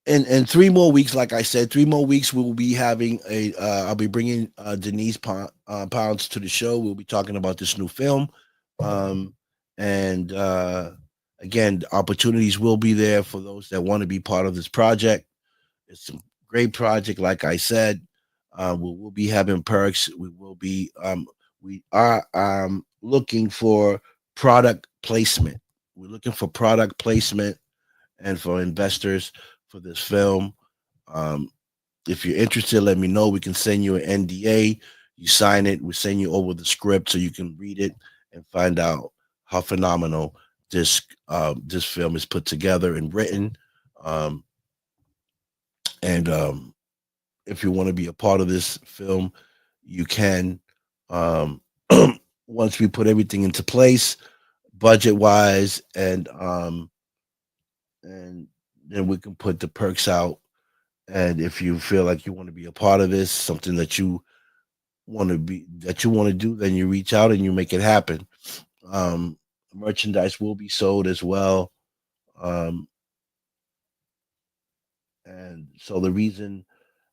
in 3 more weeks, like I said, 3 more weeks, we will be having a. I'll be bringing Denise Pounds to the show. We'll be talking about this new film, um, and again, opportunities will be there for those that want to be part of this project. It's a great project, like I said. We will be having perks. We are looking for product placement. We're looking for product placement and for investors for this film. Um, if you're interested, let me know. We can send you an NDA. You sign it. We send you over the script so you can read it and find out how phenomenal this film is put together and written. Um, and if you want to be a part of this film, you can. Um, once we put everything into place, budget wise, and then we can put the perks out. And if you feel like you want to be a part of this, something that you want to do, then you reach out and you make it happen. Um, Merchandise will be sold as well. Um, and so the reason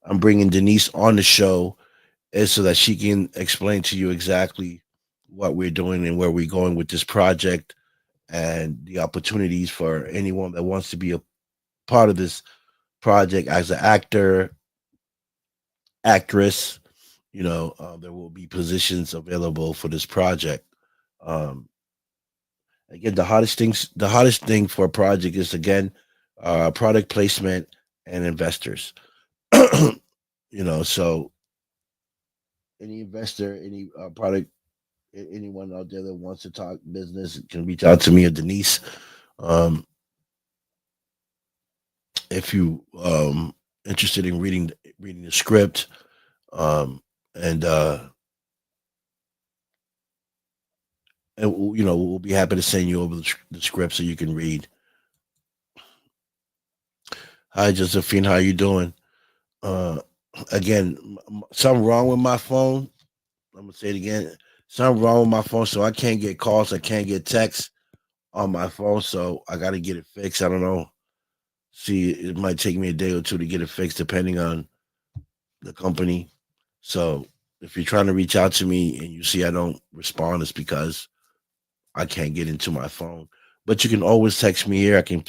I'm bringing Denise on the show is so that she can explain to you exactly what we're doing and where we're going with this project and the opportunities for anyone that wants to be a part of this project as an actor, actress. There will be positions available for this project. Um, Again, the hottest thing for a project is again product placement and investors. So any investor, any product, anyone out there that wants to talk business can reach out to me or Denise. Um, if you interested in reading the script, and we'll be happy to send you over the script so you can read. Hi, Josephine, how you doing? Uh, Again, something wrong with my phone. I'm gonna say it again. Something wrong with my phone, so I can't get calls. I can't get texts on my phone, so I got to get it fixed. I don't know. See, it might take me a day or two to get it fixed, depending on the company. So if you're trying to reach out to me and you see I don't respond, it's because I can't get into my phone. But you can always text me here. I can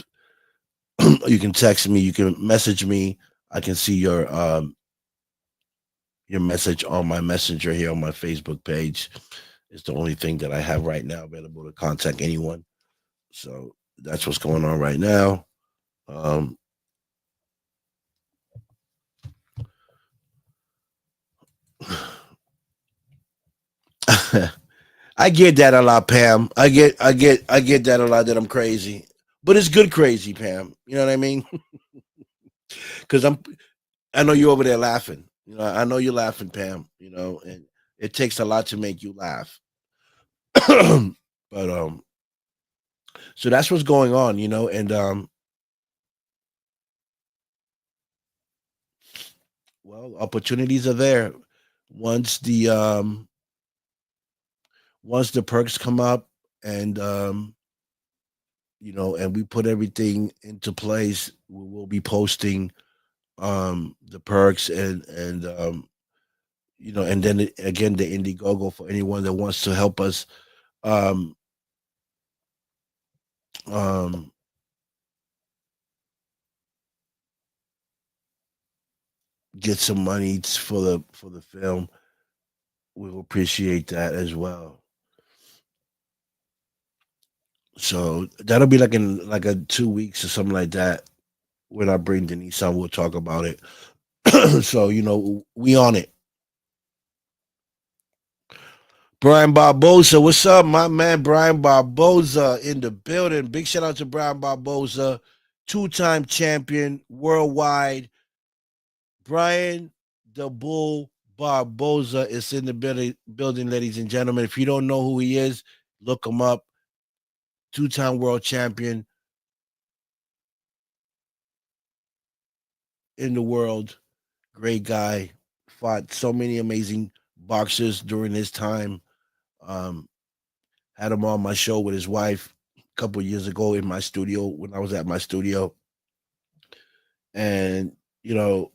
you can text me, you can message me. I can see your message on my messenger here on my Facebook page. It's the only thing that I have right now available to contact anyone. So that's what's going on right now. Um, I get that a lot, Pam. I get that a lot that I'm crazy, but it's good crazy, Pam. You know what I mean? Because I know you're over there laughing. I know you're laughing, Pam. And it takes a lot to make you laugh. But so that's what's going on. And well, opportunities are there once the perks come up, and and we put everything into place. We will be posting the perks, and then again the Indiegogo for anyone that wants to help us um um get some money for the film. We will appreciate that as well. So that'll be like in like a 2 weeks or something like that. When I bring Denise on, we'll talk about it. So we on it. Brian Barboza, what's up, my man? Brian Barboza in the building. Big shout out to Brian Barboza, two-time champion worldwide. Brian the Bull Barboza is in the building, ladies and gentlemen. If you don't know who he is, look him up. Two-time world champion in the world. Great guy. Fought so many amazing boxers during his time. Um, Had him on my show with his wife a couple years ago in my studio when I was at my studio. And you know,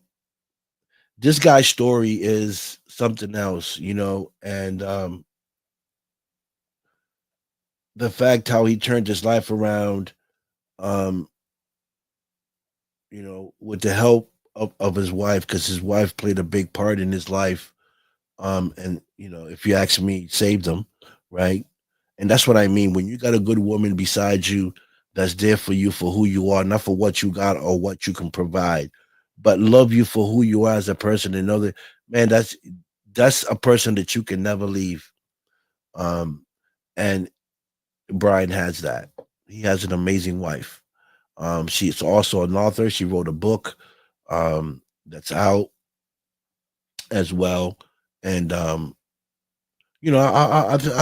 this guy's story is something else, and the fact how he turned his life around, um, with the help of his wife, because his wife played a big part in his life. And if you ask me, saved him, right? And that's what I mean. When you got a good woman beside you that's there for you for who you are, not for what you got or what you can provide, but love you for who you are as a person, and know that, man, that's a person that you can never leave. Um, and Brian has that. He has an amazing wife. She's also an author. She wrote a book that's out as well. And I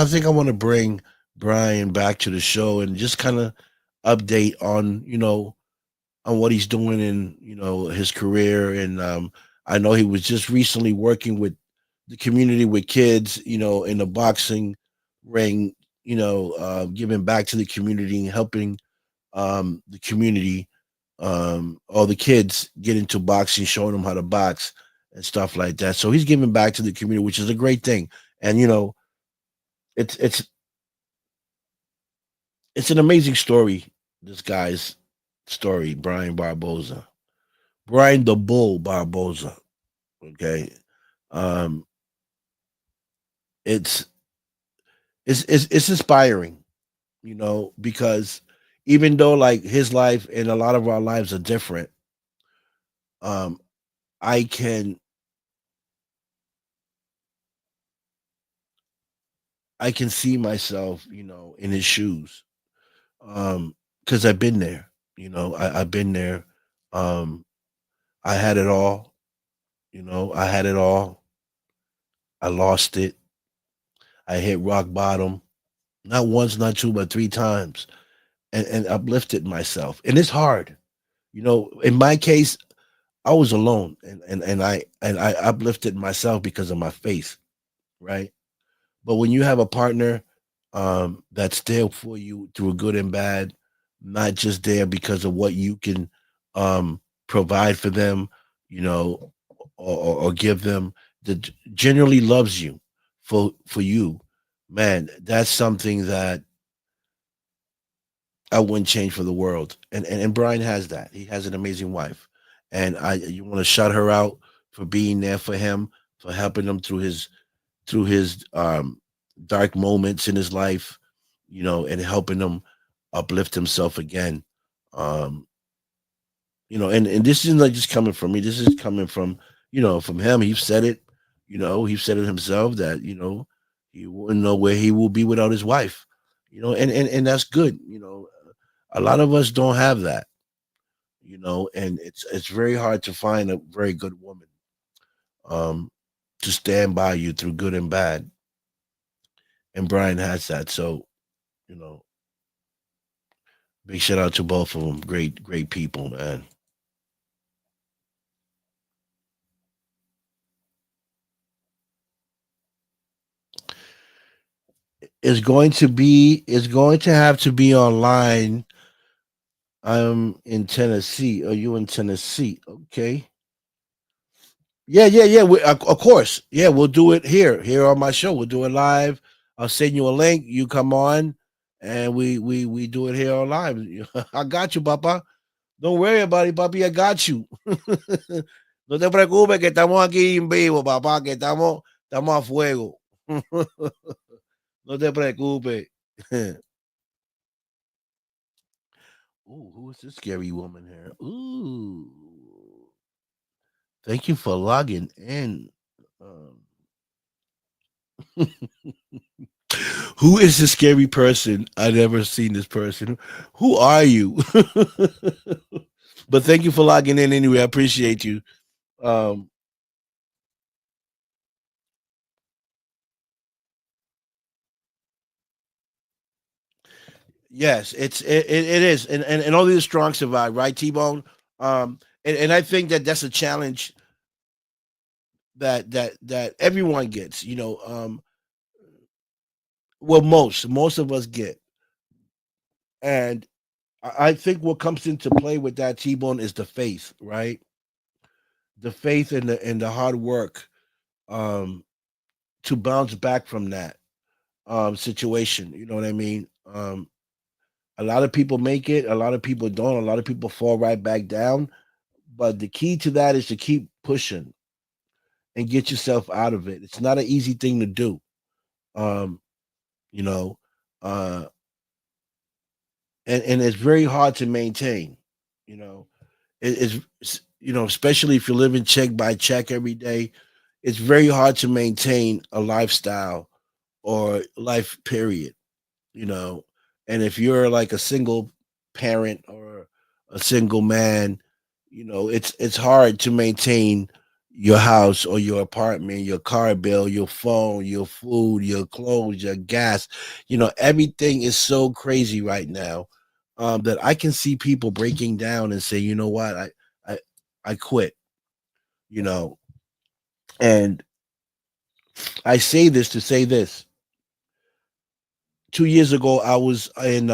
think I want to bring Brian back to the show and just kind of update on on what he's doing in his career. And I know he was just recently working with the community with kids, in the boxing ring, giving back to the community and helping the community, all the kids get into boxing, showing them how to box and stuff like that. So he's giving back to the community, which is a great thing. And it's it's it's an amazing story. This guy's story, Brian Barboza, Brian the Bull Barboza. Okay, um, it's it's inspiring, because even though like his life and a lot of our lives are different, um, I can I can see myself, in his shoes, because I've been there. I've been there. Um, I had it all. I had it all. I lost it. I hit rock bottom, not once, not two, but three times, and uplifted myself. And it's hard. In my case, I was alone, and I uplifted myself because of my faith, right? But when you have a partner that's there for you through good and bad, not just there because of what you can provide for them, you know, or give them, that generally loves you for you, man, that's something that I wouldn't change for the world. And Brian has that. He has an amazing wife, and I you want to shout her out for being there for him, for helping him through his dark moments in his life, and helping him uplift himself again. Um, and this isn't like just coming from me. This is coming from, from him. He said it, he said it himself that, he wouldn't know where he will be without his wife. And that's good. A lot of us don't have that, and it's very hard to find a very good woman um to stand by you through good and bad. And Brian has that. So, you know, big shout out to both of them. Great, great people, man. It's going to have to be online. I'm in Tennessee. Are you in Tennessee? Okay. Yeah, yeah, yeah. Of course. Yeah, we'll do it here on my show. We'll do it live. I'll send you a link. You come on, and we do it here on live. I got you, Papa. Don't worry about it, papi. I got you. No te preocupes que estamos aquí en vivo, papá, que estamos a fuego. No te preocupes. Ooh, who is this scary woman here? Ooh. Thank you for logging in. Um, who is this scary person? I never seen this person. Who are you? But thank you for logging in anyway. I appreciate you. Um, yes, it is, and only the strong survive, right, T Bone? And I think that that's a challenge that everyone gets. Well, most of us get, and I think what comes into play with that T-Bone is the faith, right? The faith and the hard work um to bounce back from that situation. You know what I mean? A lot of people make it, a lot of people don't, a lot of people fall right back down. But the key to that is to keep pushing and get yourself out of it. It's not an easy thing to do. Um, you know, uh, and it's very hard to maintain. You know, especially if you're living check by check every day, it's very hard to maintain a lifestyle or life period. You know, and if you're like a single parent or a single man, it's hard to maintain your house or your apartment, your car bill, your phone, your food, your clothes, your gas. Everything is so crazy right now, that I can see people breaking down and say, you know what, I I quit. You know, and I say this to say this. 2 years ago, I was in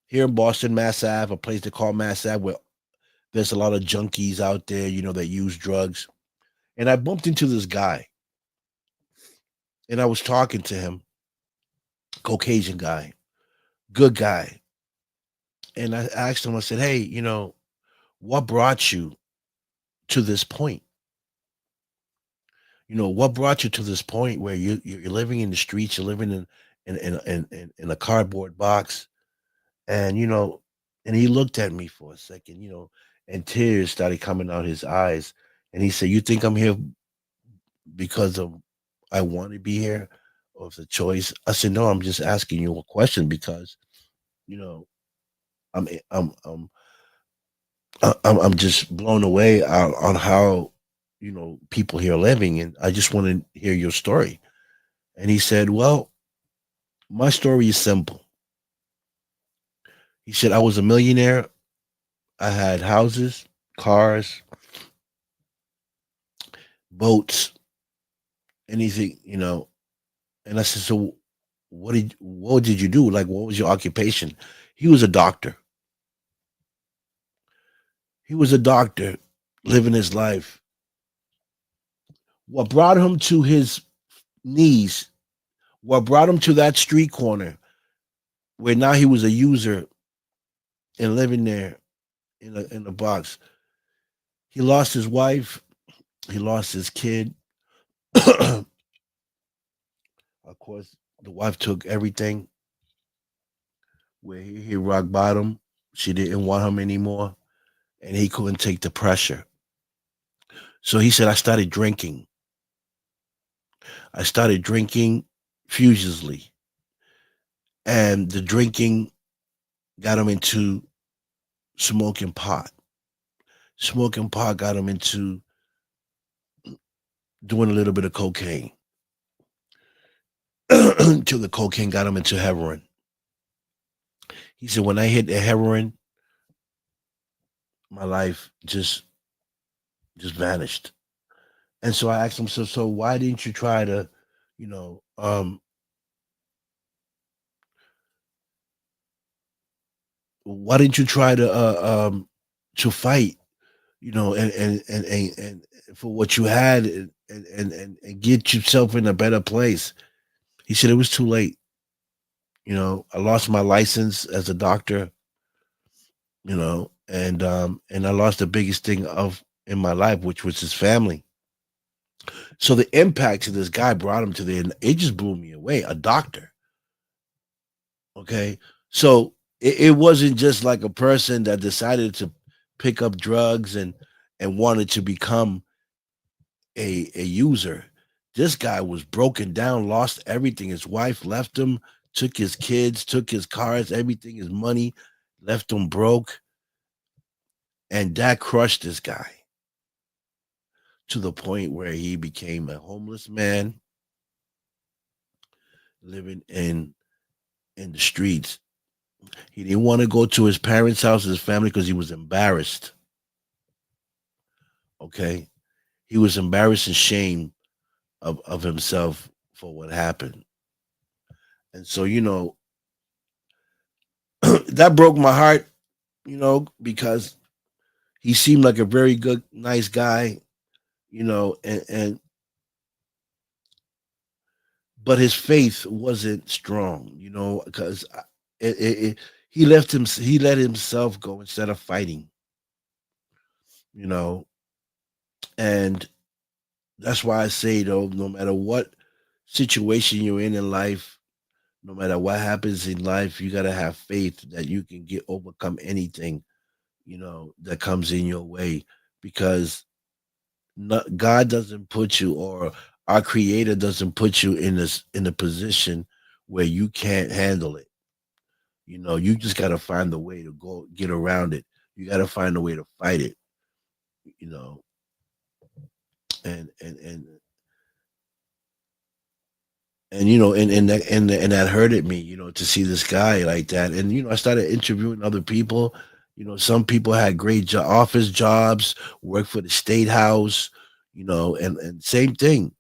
here in Boston, Mass Ave, a place they call Mass Ave, where there's a lot of junkies out there, that use drugs. And I bumped into this guy, and I was talking to him, Caucasian guy, good guy. And I asked him, I said, "Hey, what brought you to this point? What brought you to this point where you're living in the streets, you're living in a cardboard box?" And and he looked at me for a second, and tears started coming out his eyes. And he said, "You think I'm here because of I want to be here, or it's a choice?" I said, "No, I'm just asking you a question because you know I'm I'm I'm I'm just blown away on how people here are living, and I just want to hear your story." And he said, "Well, my story is simple." He said, "I was a millionaire. I had houses, cars, boats, anything, And I said, "So what did you do? Like, what was your occupation?" He was a doctor. He was a doctor living his life. What brought him to his knees, what brought him to that street corner where now he was a user and living there in a box. He lost his wife, he lost his kid. Of course, the wife took everything. Where he hit rock bottom, she didn't want him anymore, and he couldn't take the pressure. So he said, I started drinking furiously, and the drinking got him into smoking pot. Smoking pot got him into doing a little bit of cocaine until the cocaine got him into heroin. He said, when I hit the heroin, my life just vanished. And so I asked him, so why didn't you try to, you know, um, why didn't you try to fight, and for what you had, and get yourself in a better place? He said it was too late. I lost my license as a doctor, and I lost the biggest thing of in my life, which was his family. So the impact of this guy brought him to the end. It just blew me away. A doctor. Okay. So it wasn't just like a person that decided to pick up drugs and wanted to become a user. This guy was broken down, lost everything. His wife left him, took his kids, took his cars, everything, his money, left him broke. And that crushed this guy to the point where he became a homeless man living in the streets. He didn't want to go to his parents' house, his family, because he was embarrassed. Okay. He was embarrassed and shame of himself for what happened. And so, that broke my heart. because he seemed like a very good, nice guy, and but his faith wasn't strong, because he let himself go instead of fighting, you know, and that's why I say though, no matter what situation you're in life, no matter what happens in life, you gotta have faith that you can get overcome anything, that comes in your way, because God doesn't put you, or our Creator doesn't put you in a position where you can't handle it. You just got to find the way to go get around it. You got to find a way to fight it. You know, and and that hurted me. To see this guy like that, and I started interviewing other people. Some people had great office jobs, worked for the state house. And same thing.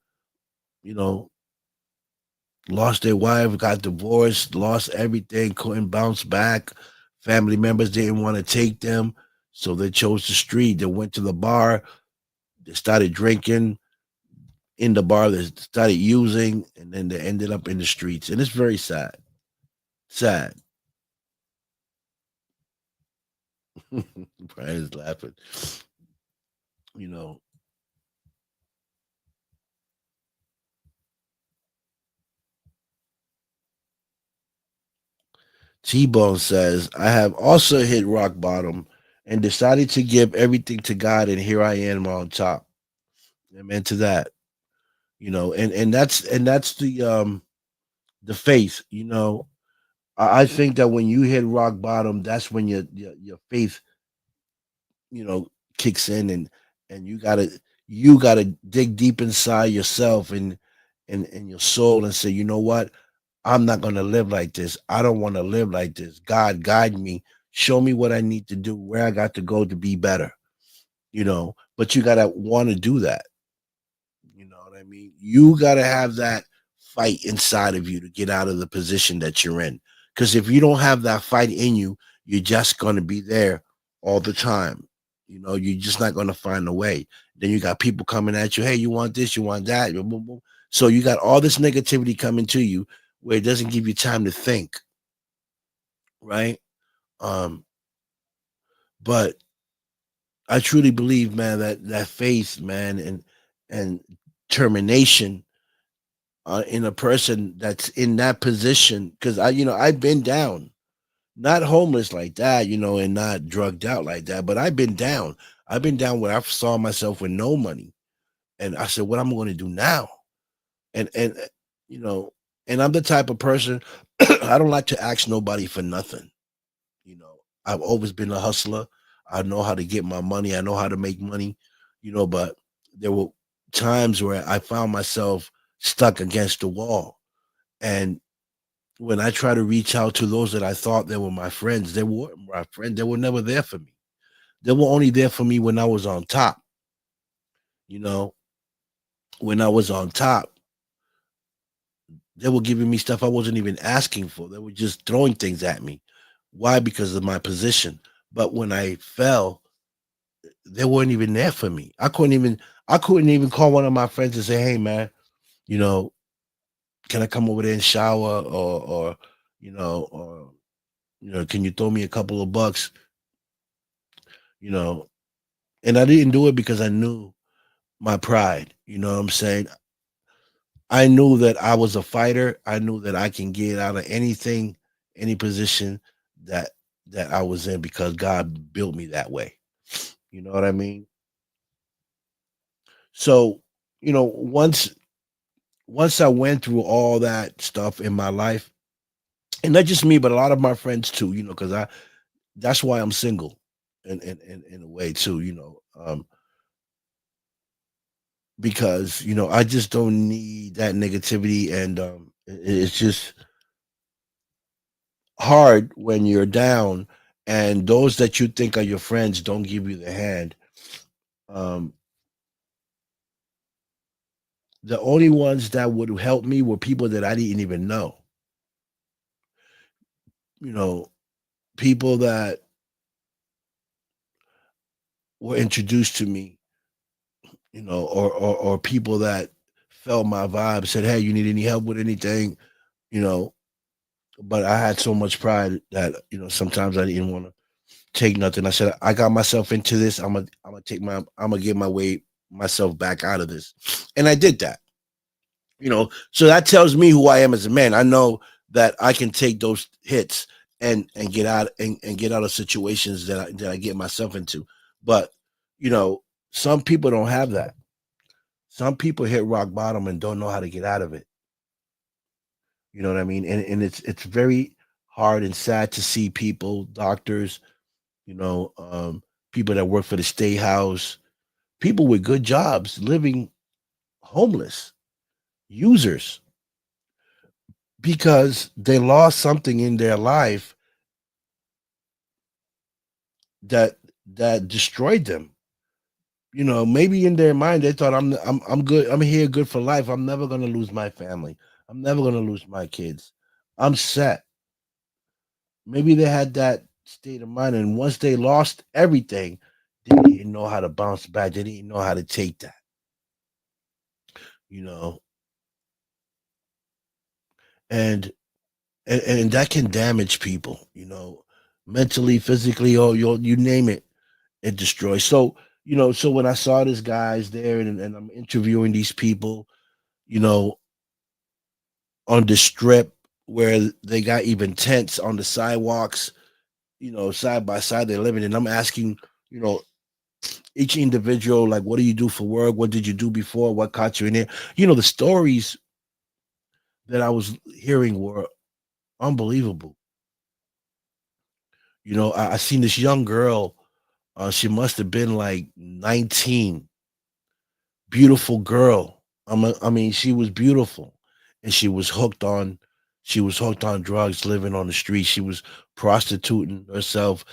You know, lost their wife, got divorced, lost everything, couldn't bounce back. Family members didn't want to take them, so they chose the street. They went to the bar, they started drinking in the bar, they started using, and then they ended up in the streets. And it's very sad. Sad. Brian's laughing. You know, T Bone says, I have also hit rock bottom and decided to give everything to God, and here I am on top. Amen to that. And that's the faith. I think that when you hit rock bottom, that's when your faith, you know, kicks in, and you gotta dig deep inside yourself and your soul and say, you know what? I'm not gonna live like this. I don't want to live like this. God, guide me. Show me what I need to do, where I got to go to be better. But you gotta want to do that. You know what I mean? You got to have that fight inside of you to get out of the position that you're in. Because if you don't have that fight in you, you're just going to be there all the time. You're just not going to find a way. Then you got people coming at you. Hey, you want this? You want that? Boom, boom, boom. So you got all this negativity coming to you where it doesn't give you time to think, right? Um, but I truly believe, man, that faith, man, and termination in a person that's in that position, because I've been down, not homeless like that, and not drugged out like that, but I've been down where I saw myself with no money, and I said, what am I going to do now? And you know and I'm the type of person, I don't like to ask nobody for nothing. I've always been a hustler. I know how to get my money, I know how to make money, but there were times where I found myself stuck against the wall. And when I try to reach out to those that I thought they were my friends, they weren't my friends. They were never there for me. They were only there for me when I was on top. You know, when I was on top, they were giving me stuff I wasn't even asking for. They were just throwing things at me. Why? Because of my position. But when I fell, they weren't even there for me. I couldn't even call one of my friends and say, "Hey, man, you know, can I come over there and shower, or or can you throw me a couple of bucks?" You know, and I didn't do it because I knew my pride. You know what I'm saying? I knew that I was a fighter. I knew that I can get out of anything, any position that that I was in, because God built me that way. You know what I mean? So, once I went through all that stuff in my life, and not just me, but a lot of my friends too, because that's why I'm single, in a way too, because I just don't need that negativity, and it's just hard when you're down, and those that you think are your friends don't give you the hand. Um, the only ones that would help me were people that I didn't even know. You know, people that were introduced to me, or people that felt my vibe, said, "Hey, you need any help with anything?" You know, but I had so much pride that sometimes I didn't want to take nothing. I said, "I got myself into this. I'm gonna get my way myself back out of this," and I did that. So that tells me who I am as a man. I know that I can take those hits and get out of situations that I get myself into. But you know, some people don't have that. Some people hit rock bottom and don't know how to get out of it. You know what I mean? And it's very hard and sad to see people, doctors, you know, um, people that work for the state house, people with good jobs living homeless, users, because they lost something in their life that that destroyed them. Maybe in their mind they thought I'm good. I'm here good for life. I'm never gonna lose my family. I'm never gonna lose my kids. I'm set. Maybe they had that state of mind, and once they lost everything, they didn't know how to bounce back. They didn't know how to take that. You know, and and that can damage people. Mentally, physically, or you name it, it destroys. So when I saw this guys there, and I'm interviewing these people, you know, on the strip where they got even tents on the sidewalks, side by side they're living, and I'm asking, you know, each individual, like, what do you do for work? What did you do before? What caught you in there? The stories that I was hearing were unbelievable. I seen this young girl. She must have been like 19. Beautiful girl. I mean, she was beautiful, and she was hooked on drugs, living on the street. She was prostituting herself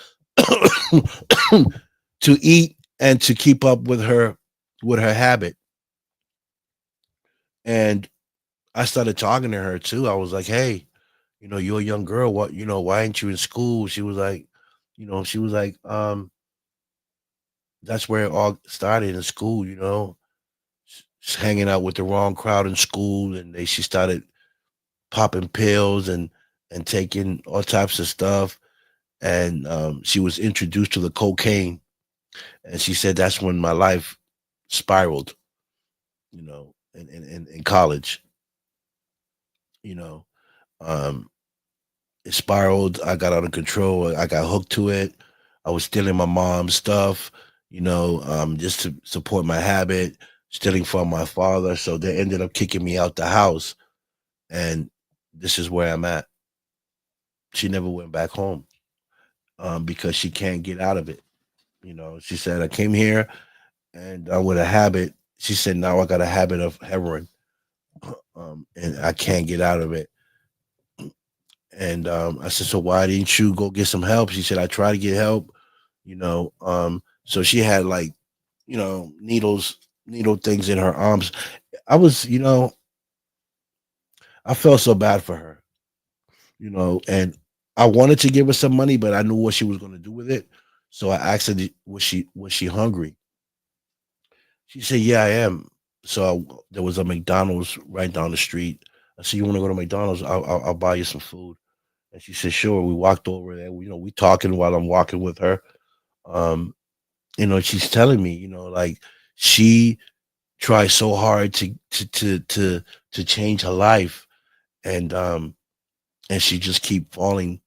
to eat and to keep up with her habit. And I started talking to her too. I was like, "Hey, you're a young girl. Why ain't you in school?" She was like, that's where it all started in school. Just hanging out with the wrong crowd in school, and she started popping pills and taking all types of stuff. And she was introduced to the cocaine, and she said that's when my life spiraled. In college, you know, um, it spiraled. I got out of control. I got hooked to it. I was stealing my mom's stuff, just to support my habit, stealing from my father. So they ended up kicking me out the house, and this is where I'm at. She never went back home, because she can't get out of it. She said, I came here and with a habit. She said, now I got a habit of heroin, and I can't get out of it. And I said, so why didn't you go get some help? She said, I tried to get help, so she had, like, needle things in her arms. I felt so bad for her, and I wanted to give her some money, but I knew what she was going to do with it. So I asked her, was she hungry? She said, yeah, I am. So there was a McDonald's right down the street. I said, you want to go to McDonald's? I'll buy you some food. And she said, sure. We walked over there. We talking while I'm walking with her. Um, she's telling me, like, she tried so hard to change her life, and she just keep falling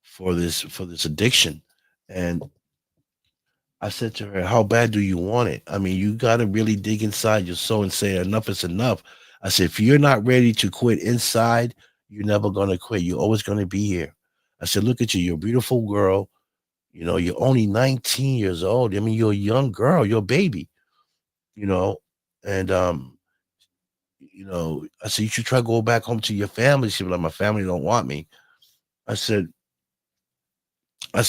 for this addiction. And I said to her, how bad do you want it? I mean, you got to really dig inside your soul and say, enough is enough. I said, if you're not ready to quit inside, you're never going to quit. You're always going to be here. I said, look at you. You're a beautiful girl. You're only 19 years old. I mean, you're a young girl. You're a baby, you know. And, I said, you should try to go back home to your family. She was like, my family don't want me. I said,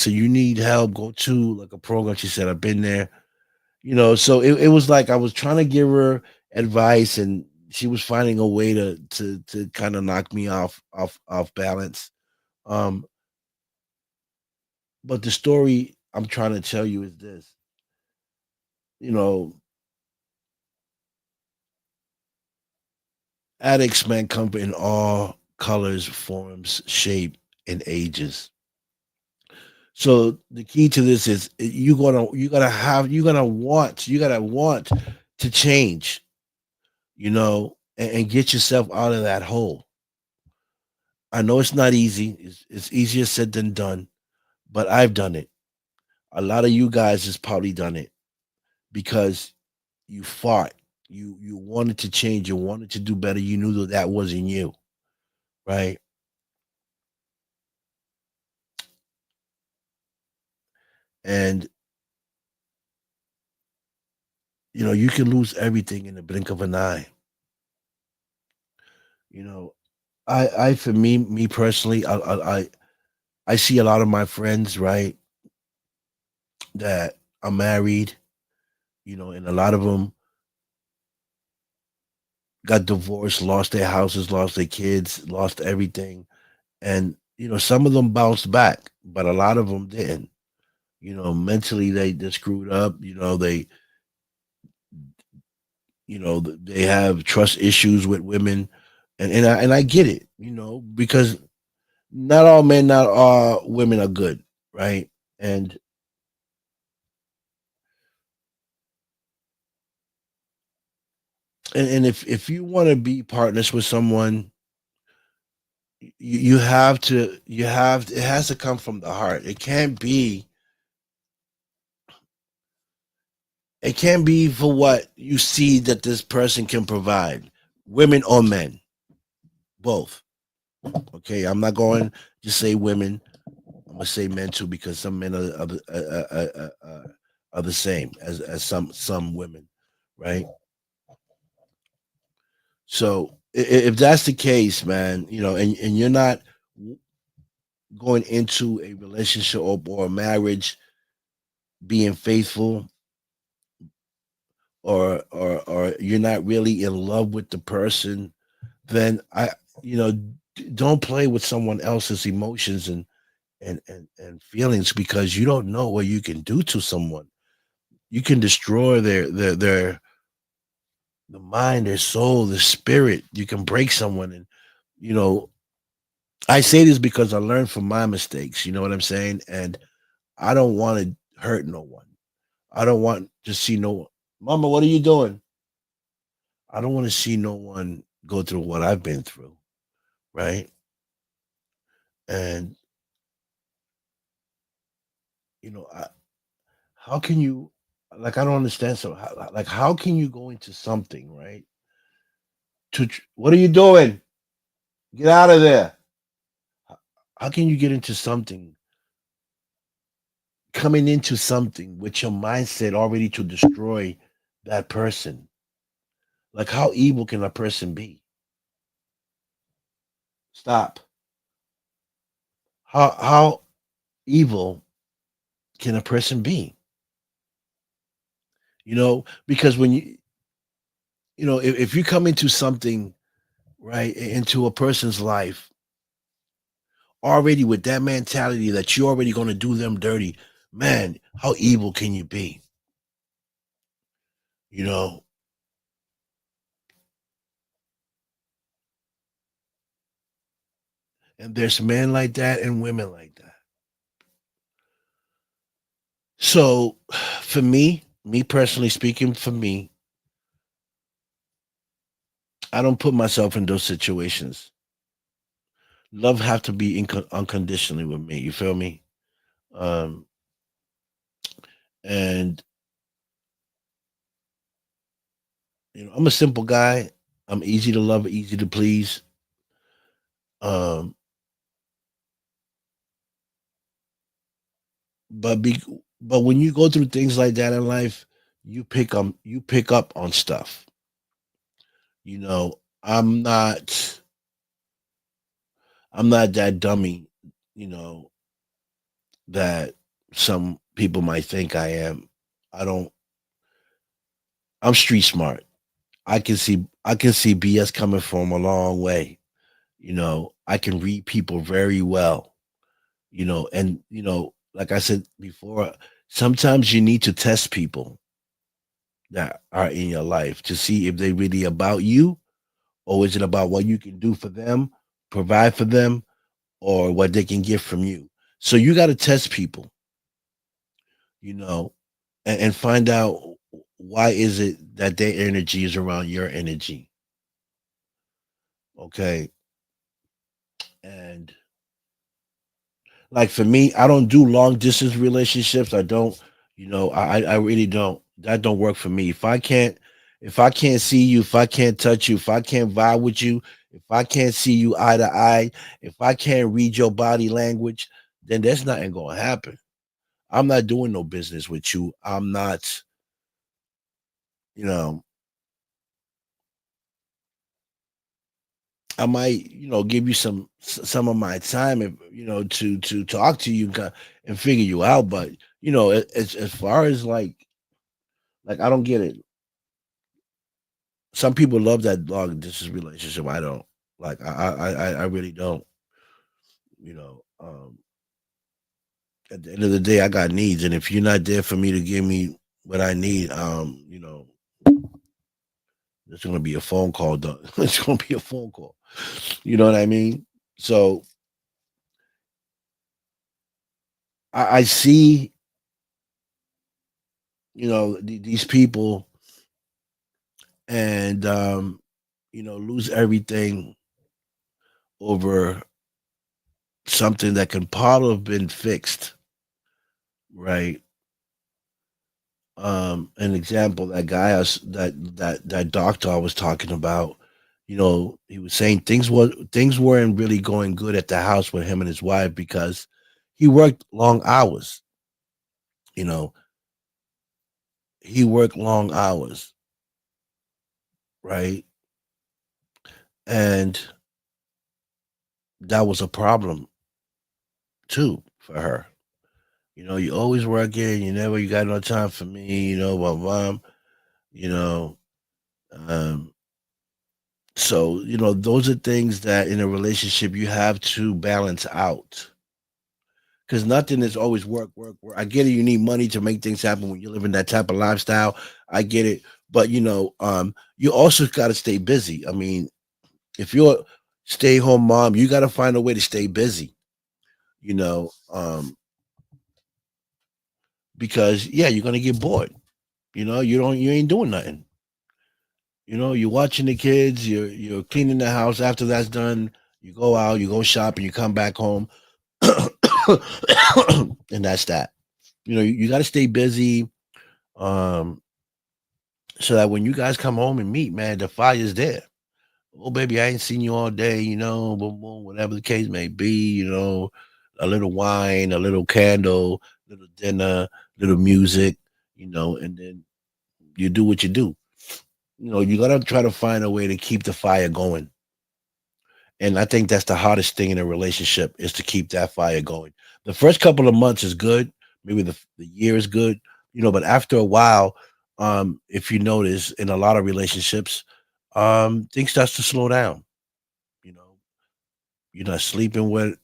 you need help. Go to, like, a program. She said, I've been there. So it was like I was trying to give her advice, and she was finding a way to kind of knock me off balance. Um, but the story I'm trying to tell you is this: you know, addicts, man, come in all colors, forms, shape, and ages. So the key to this is you gotta want to change, and get yourself out of that hole. I know it's not easy. It's easier said than done, but I've done it. A lot of you guys has probably done it because you fought. You wanted to change. You wanted to do better. You knew that that wasn't you, right? And you can lose everything in the blink of an eye. You know, I for me personally, I see a lot of my friends, right, that are married, and a lot of them got divorced, lost their houses, lost their kids, lost everything, and some of them bounced back, but a lot of them didn't. Mentally they screwed up. They have trust issues with women, and I get it, because not all men, not all women are good, right? And and if you want to be partners with someone, you have it has to come from the heart. It can't be for what you see that this person can provide, women or men, both. Okay, I'm not going to say women. I'm gonna say men too because some men are the same as some women, right? So if that's the case, man, and you're not going into a relationship or a marriage being faithful, or you're not really in love with the person, then you know don't play with someone else's emotions and feelings, because you don't know what you can do to someone. You can destroy their the mind, their soul, their spirit. You can break someone. And you know I say this because I learned from my mistakes. You know what I'm saying? And I don't want to hurt no one. I don't want to see no one. Mama, what are you doing? I don't want to see no one go through what I've been through, right? And I, how can you, like, I don't understand. So how can you go into something, right? What are you doing? Get out of there. How can you get into something, coming into something with your mindset already to destroy that person? Like, how evil can a person be? Stop. How evil can a person be? Because when if you come into something, right, into a person's life already with that mentality that you're already going to do them dirty, man, how evil can you be? You know, and there's men like that and women like that. So, for me personally speaking, for me, I don't put myself in those situations. Love have to be unconditionally with me. You feel me? Um, and I'm a simple guy. I'm easy to love, easy to please. Um, but be, but when you go through things like that in life, you pick up on stuff. You know, I'm not I'm not that dummy, you know, that some people might think I am. I don't I'm street smart. I can see BS coming from a long way. I can read people very well, and like I said before, sometimes you need to test people. that are in your life to see if they really about you, or is it about what you can do for them, provide for them, or what they can get from you. So you got to test people, you know, and find out why is it that their energy is around your energy. Okay. And like for me, I don't do long distance relationships. I don't, I really don't. That don't work for me. If I can't see you, if I can't touch you, if I can't vibe with you, if I can't see you eye to eye, if I can't read your body language, then there's nothing gonna happen. I'm not doing no business with you. I'm not, you know, I might, give you some of my time, if, to talk to you and figure you out. But as far as like I don't get it. Some people love that long distance relationship. I don't. Like I really don't. You know, at the end of the day, I got needs, and if you're not there for me to give me what I need, it's gonna be a phone call. Done. It's gonna be a phone call. You know what I mean? So I see, these people, and lose everything over something that can probably have been fixed, right? An example, that guy, that doctor I was talking about, he was saying things weren't really going good at the house with him and his wife because he worked long hours. You know, he worked long hours, right? And that was a problem too for her. You always working, you got no time for me, blah blah. You know, um, so those are things that in a relationship you have to balance out, because nothing is always work, work, work. I get it. You need money to make things happen when you live in that type of lifestyle. I get it, but you also got to stay busy. I mean, if you're a stay home mom, you got to find a way to stay busy. You know, because yeah, you're gonna get bored. You ain't doing nothing. You're watching the kids. You're cleaning the house. After that's done, you go out, you go shop, and you come back home, and that's that. You got to stay busy. Um, so that when you guys come home and meet, man, the fire's there. Oh, baby, I ain't seen you all day, boom, boom, whatever the case may be, a little wine, a little candle, little dinner, little music, and then you do what you do. You got to try to find a way to keep the fire going. And I think that's the hardest thing in a relationship is to keep that fire going. The first couple of months is good. Maybe the year is good, but after a while, if you notice in a lot of relationships, things starts to slow down. You know, you're not sleeping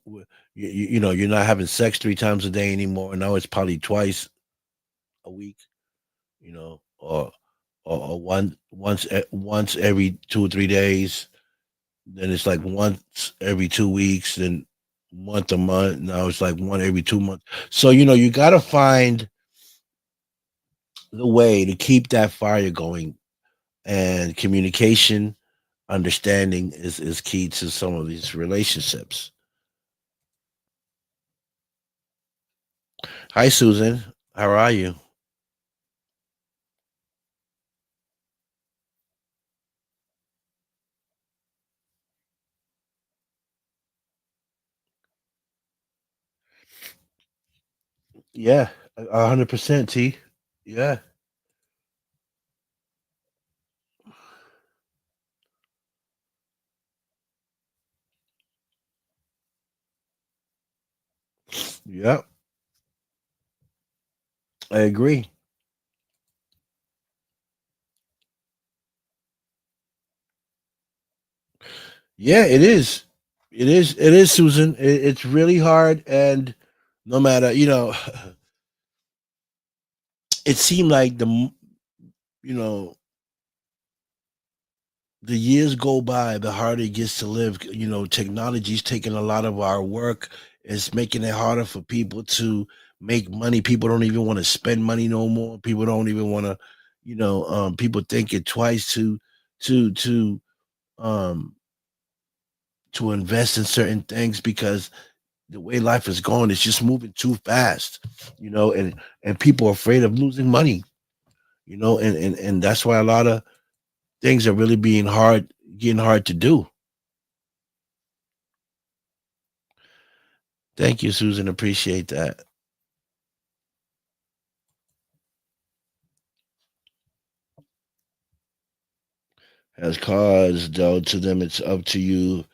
you're not having sex 3 times a day anymore. Now it's probably twice a week, or once every 2 or 3 days. Then it's like once every 2 weeks, then month a month. Now it's like one every 2 months. So you got to find the way to keep that fire going, and communication, understanding is key to some of these relationships. Hi, Susan. How are you? Yeah, 100%. T. Yeah, yeah, I agree. Yeah, it is. It is. It is, Susan. It's really hard, and no matter, it seemed like you know, the years go by, the harder it gets to live. Technology's taking a lot of our work. It's making it harder for people to make money. People don't even want to spend money no more. People don't even want to, people think it twice to to um to invest in certain things because the way life is going, it's just moving too fast, and people are afraid of losing money, and that's why a lot of things are really getting hard to do. Thank you, Susan. Appreciate that. As cards, though, to them, it's up to you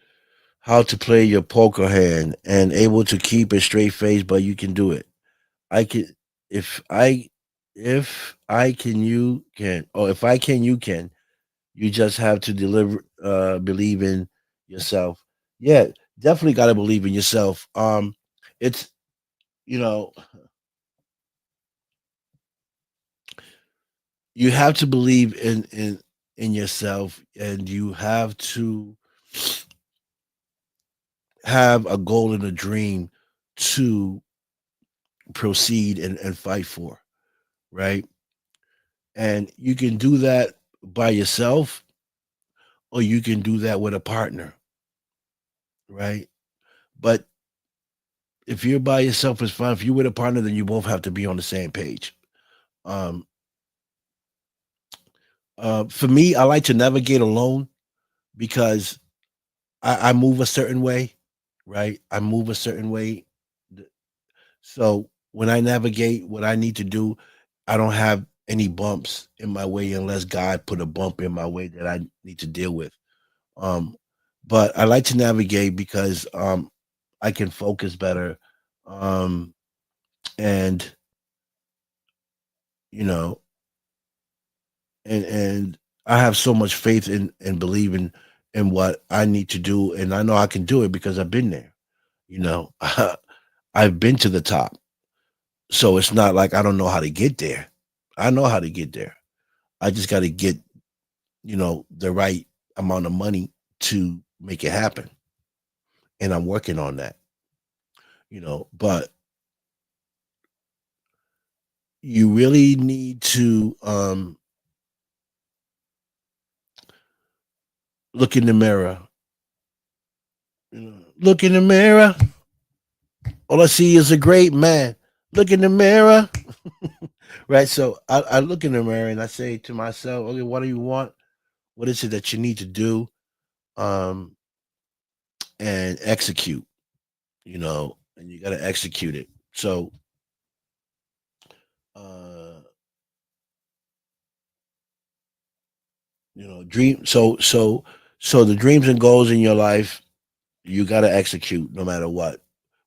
how to play your poker hand and able to keep a straight face, but you can do it. I can, if I, if I can, you can. Oh, if I can, you can. You just have to believe in yourself. Yeah, definitely got to believe in yourself. It's you know, you have to believe in yourself, and you have to have a goal and a dream to proceed and fight for, right? And you can do that by yourself, or you can do that with a partner, right? But if you're by yourself, it's fine. If you're with a partner, then you both have to be on the same page. Um, for me, I like to navigate alone because I move a certain way, right? I move a certain way. So when I navigate what I need to do, I don't have any bumps in my way unless God put a bump in my way that I need to deal with. Um, but I like to navigate because I can focus better. Um, and you know, and I have so much faith in and believing in what I need to do, and I know I can do it because I've been there. You know, I've been to the top, so it's not like I don't know how to get there. I know how to get there. I just got to get the right amount of money to make it happen, and I'm working on that. But you really need to look in the mirror. Look in the mirror. All I see is a great man. Look in the mirror. Right. So I look in the mirror and I say to myself, okay, what do you want? What is it that you need to do? Um, and execute, and you got to execute it. So, uh, dream. So the dreams and goals in your life, you got to execute no matter what,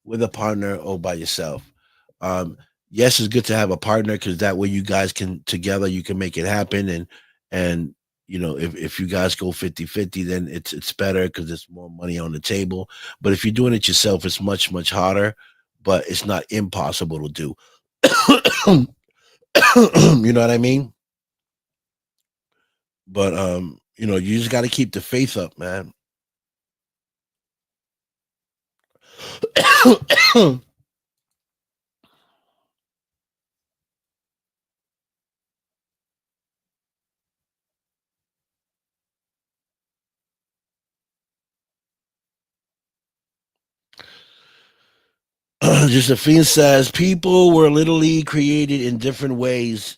with a partner or by yourself. Um, yes, it's good to have a partner because that way you guys can together you can make it happen, and if you guys go 50-50, then it's better because there's more money on the table. But if you're doing it yourself, it's much harder, but it's not impossible to do. You know what I mean? But you just got to keep the faith up, man. Josephine says people were literally created in different ways,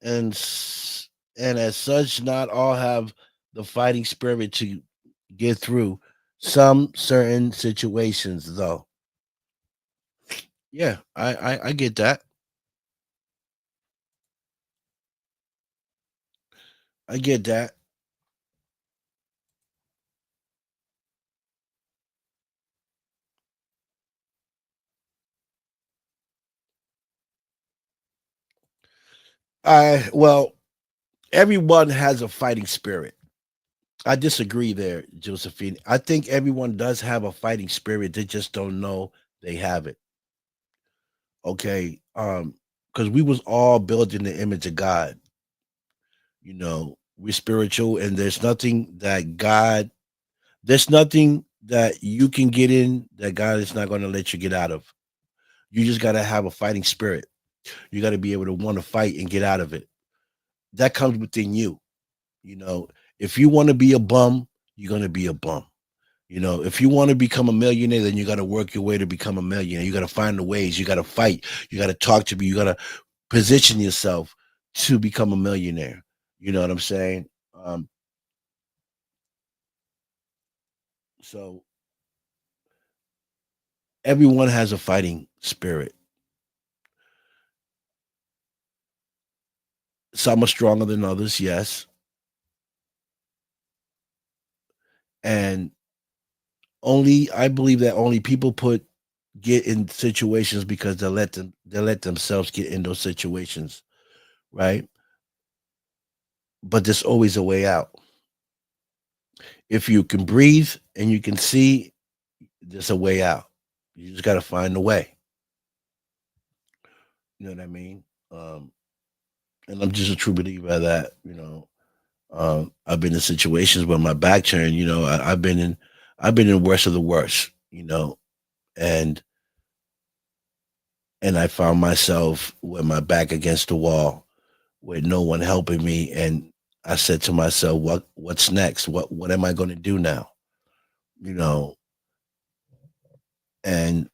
and s- and as such, not all have the fighting spirit to get through some certain situations. Though, yeah, I get that. I get that. I well, everyone has a fighting spirit. I disagree there, Josephine. I think everyone does have a fighting spirit. They just don't know they have it. Okay. because we was all built in the image of God. We're spiritual, and there's nothing that you can get in that God is not going to let you get out of. You just got to have a fighting spirit. You got to be able to want to fight and get out of it. That comes within you. You know, if you want to be a bum, you're going to be a bum. If you want to become a millionaire, then you got to work your way to become a millionaire. You got to find the ways. You got to fight. You got to talk to me. You got to position yourself to become a millionaire. You know what I'm saying? So everyone has a fighting spirit. Some are stronger than others, yes. And only I believe that only people get in situations because they let themselves get in those situations, right? But there's always a way out. If you can breathe and you can see, there's a way out. You just got to find a way. You know what I mean? Um, and I'm just a true believer of that. I've been in situations where my back turned. I've been in worst of the worst. And and I found myself with my back against the wall, with no one helping me, and I said to myself, what's next? What am I going to do now? You know, and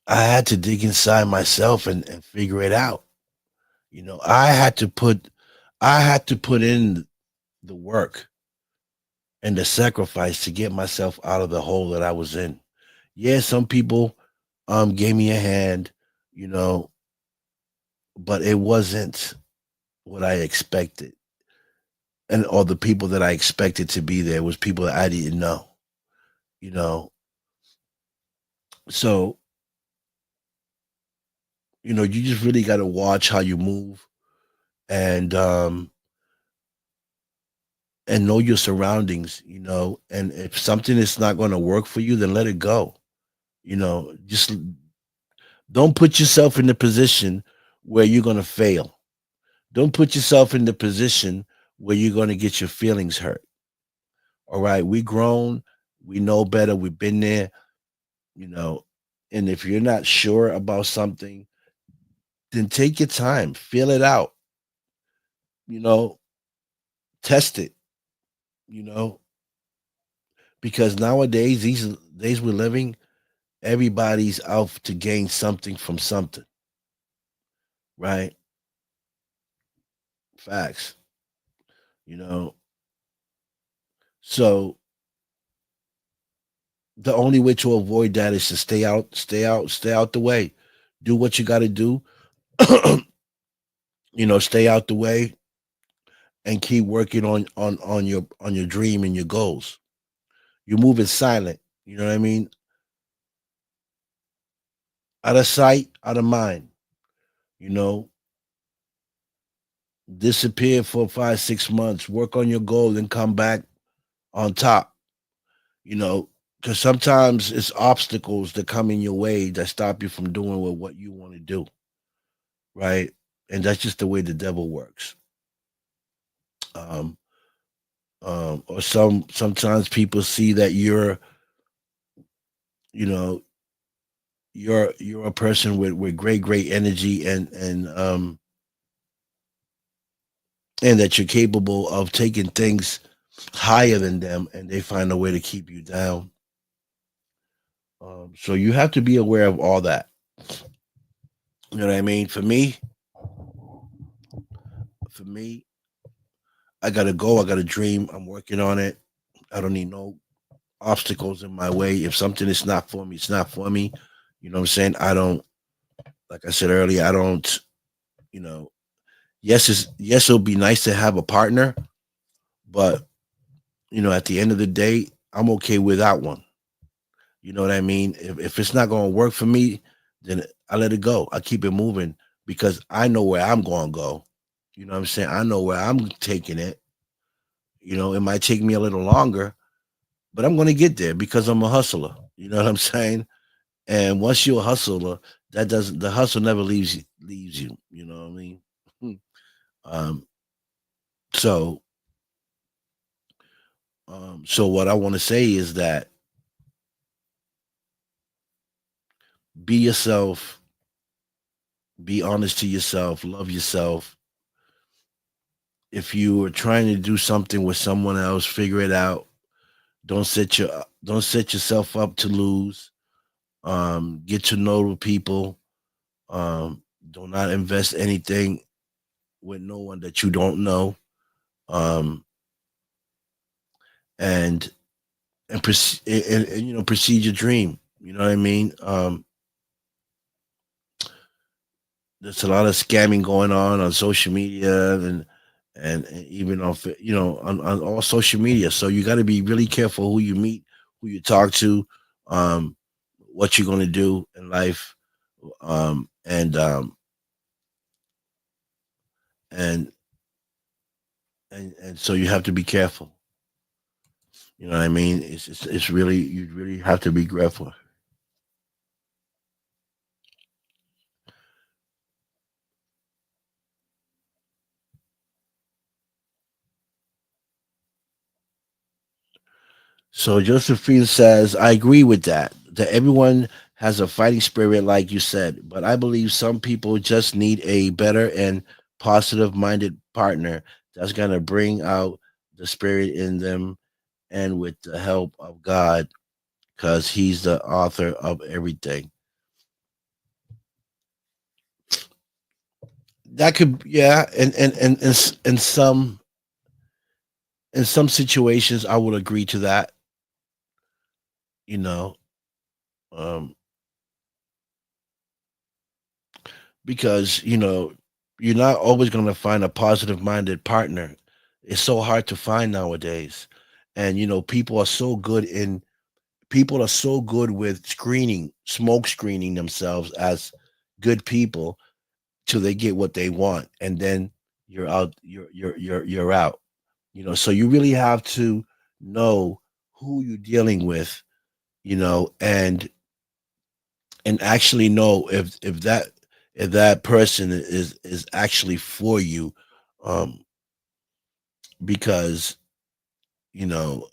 I had to dig inside myself and figure it out. I had to put in the work and the sacrifice to get myself out of the hole that I was in. Yeah, some people gave me a hand, you know, but it wasn't what I expected. And or the people that I expected to be there was people that I didn't know, you know. So, you just really gotta watch how you move and and know your surroundings, and if something is not gonna work for you, then let it go. Just don't put yourself in the position where you're gonna fail. Don't put yourself in the position where you're gonna get your feelings hurt. All right. We grown, we know better, we've been there, you know. And if you're not sure about something, then take your time, feel it out, you know, test it, you know, because nowadays, these days we're living, everybody's out to gain something from something, right? Facts, you know. So the only way to avoid that is to stay out the way. Do what you got to do, stay out the way and keep working on your dream and your goals. You move in silent. You know what I mean? Out of sight, out of mind. You know, disappear for 5, 6 months. Work on your goal and come back on top. You know, because sometimes it's obstacles that come in your way that stop you from doing what you want to do, right? And that's just the way the devil works. Um, or sometimes people see that you know, you're a person with great energy and that you're capable of taking things higher than them, and they find a way to keep you down. So you have to be aware of all that. You know what I mean? For me, I gotta go. I got a dream. I'm working on it. I don't need no obstacles in my way. If something is not for me, it's not for me. You know what I'm saying? I don't. Like I said earlier, I don't. You know, yes, it'll be nice to have a partner, but at the end of the day, I'm okay without one. You know what I mean? If it's not going to work for me, then I let it go. I keep it moving because I know where I'm going to go. You know what I'm saying? I know where I'm taking it. It might take me a little longer, but I'm going to get there because I'm a hustler. You know what I'm saying? And once you're a hustler, that doesn't the hustle never leaves you. You know what I mean? um, so so what I want to say is that be yourself, be honest to yourself, love yourself. If you are trying to do something with someone else, figure it out. Don't set yourself up to lose. Get to know the people. Do not invest anything with no one that you don't know. Um, and and you know, proceed your dream. You know what I mean? There's a lot of scamming going on social media and even you know on all social media. So you got to be really careful who you meet, who you talk to, um, what you're going to do in life, um, and um, and and so you have to be careful. You know what I mean? It's really you really have to be careful. So Josephine says, I agree with that. That everyone has a fighting spirit, like you said, but I believe some people just need a better and positive minded partner that's gonna bring out the spirit in them and with the help of God, because He's the author of everything. That could, yeah, and in some situations I would agree to that, you know. Um, because you know you're not always going to find a positive minded partner. It's so hard to find nowadays, and you know people are so good with smoke screening themselves as good people till they get what they want, and then you're out. You know, so you really have to know who you're dealing with, you know, and actually know if that person is actually for you, um because you know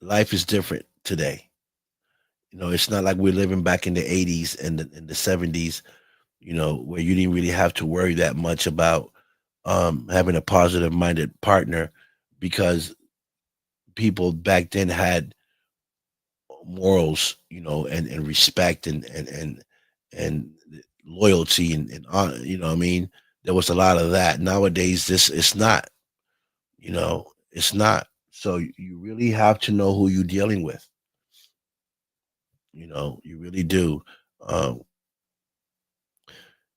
life is different today. You know, it's not like we're living back in the 80s and in the 70s, you know, where you didn't really have to worry that much about having a positive minded partner, because people back then had morals, you know, and respect and loyalty and honor. You know, what I mean, there was a lot of that. Nowadays, this it's not. You know, it's not. So you really have to know who you're dealing with. You know, you really do. Um,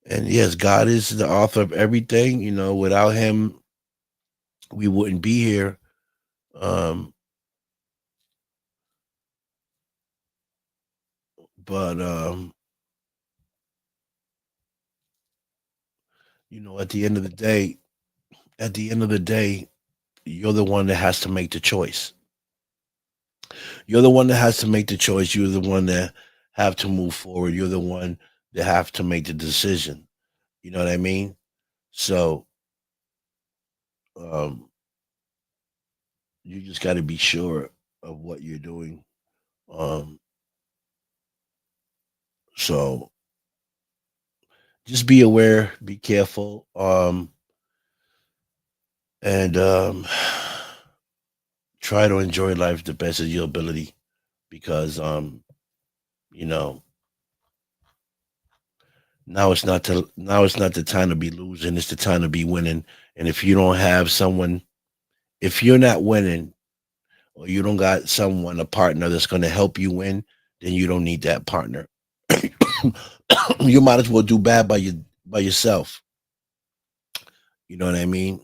and yes, God is the author of everything. You know, without Him, we wouldn't be here. Um, but you know, at the end of the day, you're the one that has to make the choice. You're the one that has to make the choice. You're the one that have to move forward. You're the one that have to make the decision. You know what I mean? So um, you just got to be sure of what you're doing. Um, so just be aware, be careful, and try to enjoy life the best of your ability, because you know now it's not the time to be losing. It's the time to be winning. And if you don't have someone, if you're not winning, or you don't got someone, a partner that's going to help you win, then you don't need that partner. You might as well do bad by yourself. You know what I mean?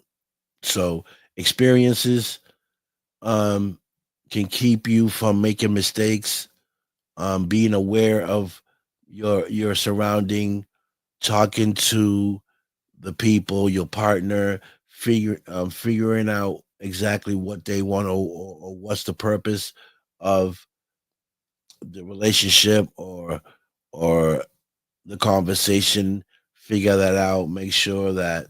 So experiences um, can keep you from making mistakes. Being aware of your surrounding, talking to the people, your partner, figuring out exactly what they want, or what's the purpose of the relationship or the conversation, figure that out, make sure that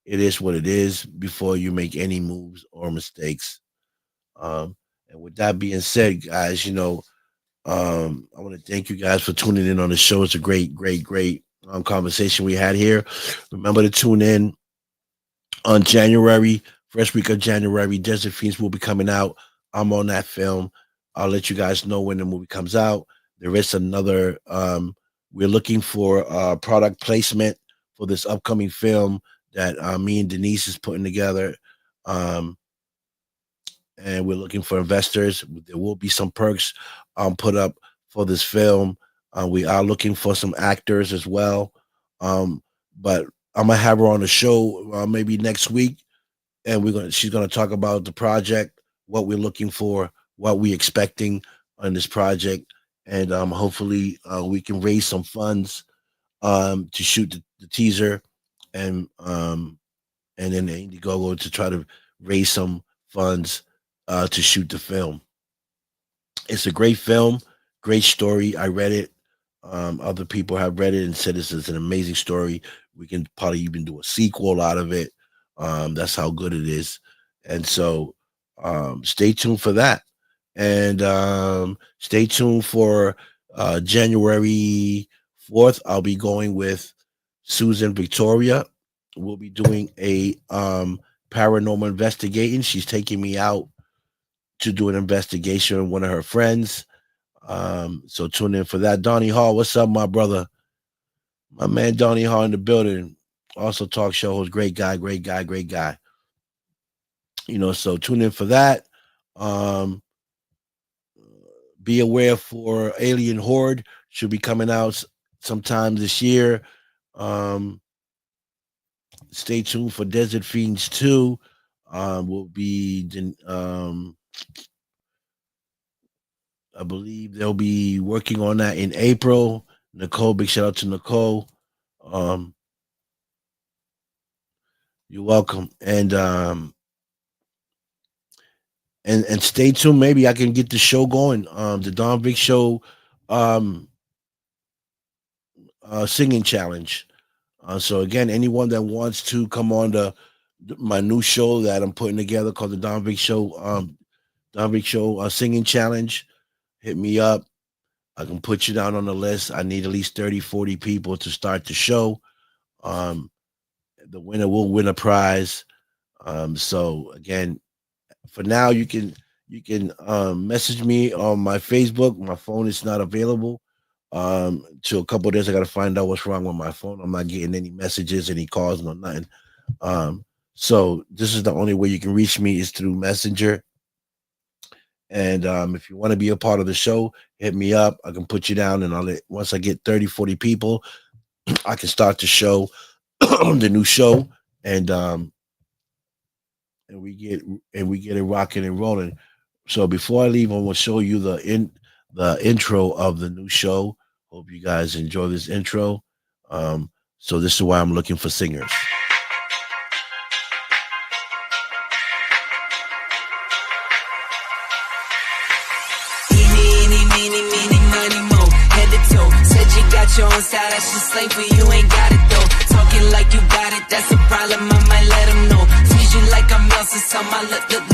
it is what it is before you make any moves or mistakes. And with that being said, guys, I want to thank you guys for tuning in on the show. It's a great conversation we had here. Remember to tune in on January, first week of January. Desert Fiends will be coming out. I'm on that film. I'll let you guys know when the movie comes out. There is another. We're looking for product placement for this upcoming film that me and Denise is putting together. Um, and we're looking for investors. There will be some perks put up for this film. We are looking for some actors as well. But I'm gonna have her on the show maybe next week, and she's gonna talk about the project, what we're looking for, what we're expecting on this project, and hopefully we can raise some funds to shoot the teaser, and then the Indiegogo to try to raise some funds to shoot the film. It's a great film, great story. I read it. Other people have read it and said this is an amazing story. We can probably even do a sequel out of it. That's how good it is. And so stay tuned for that. And stay tuned for January 4th. I'll be going with Susan Victoria. We'll be doing a paranormal investigating. She's taking me out to do an investigation with one of her friends. So tune in for that. Donnie Hall, what's up, my brother? My man Donnie Hall in the building. Also talk show host, great guy. So tune in for that. Be aware for Alien Horde, should be coming out sometime this year. Stay tuned for Desert Fiends 2. Will be I believe they'll be working on that in April. Nicole, big shout out to Nicole. You're welcome. And stay tuned. Maybe I can get the show going. The Don Vic Show singing challenge. So again, anyone that wants to come on my new show that I'm putting together called the Don Vic Show, singing challenge, hit me up. I can put you down on the list. I need at least 30, 40 people to start the show. The winner will win a prize. So again, for now, you can message me on my Facebook. My phone is not available. To a couple of days, I got to find out what's wrong with my phone. I'm not getting any messages, any calls, no nothing. So this is the only way you can reach me is through Messenger. And if you want to be a part of the show, hit me up. I can put you down, and once I get 30, 40 people, I can start the show, the new show, and we get it rocking and rolling. So before I leave, I will show you the intro of the new show. Hope you guys enjoy this intro. So this is why I'm looking for singers. Your own style, that's just slang for you, ain't got it though. Talking like you got it, that's a problem, I might let them know. Squeeze you like I'm Elsa, so my let it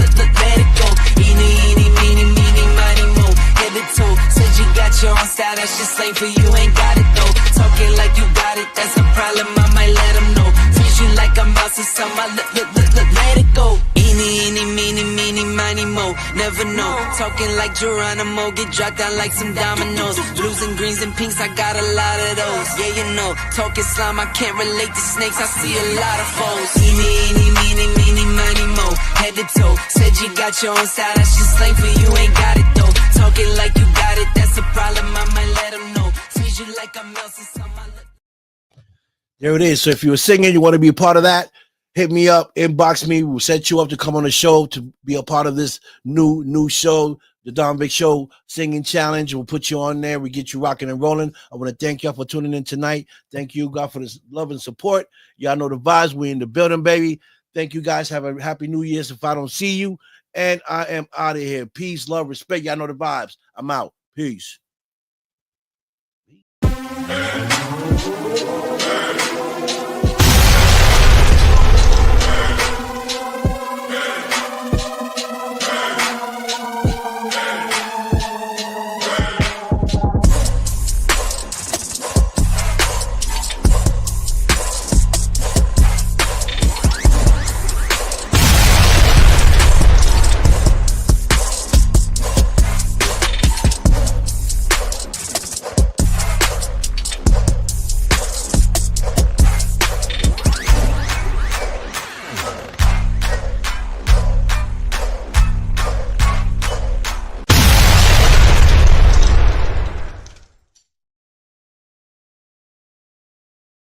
go. Eeny, meeny, miny, mo. Head to toe, said you got your own style, that's just slang for you, ain't got it though. Talking like you got it, that's a problem, I might let them know. Squeeze you like I'm Elsa, so my let it go. Eeny, meeny, miny, mo. Never know, talking like Geronimo, get dropped down like some dominoes. Blues and greens and pinks, I got a lot of those. Yeah, you know, talking slime, I can't relate to snakes, I see a lot of foes. Eeny, miny, mo. Head to toe, said you got your own style, that's just slang for you, ain't got it though. Talking like you got it, that's a problem, I might let them know. Squeeze you like I'm Elsa, so my There it is. So if you're singing, you want to be a part of that, hit me up, inbox me. We'll set you up to come on the show to be a part of this new show, the Don Vic Show Singing Challenge. We'll put you on there. We get you rocking and rolling. I want to thank y'all for tuning in tonight. Thank you, God, for this love and support. Y'all know the vibes. We in the building, baby. Thank you, guys. Have a happy New Year's if I don't see you. And I am out of here. Peace, love, respect. Y'all know the vibes. I'm out. Peace.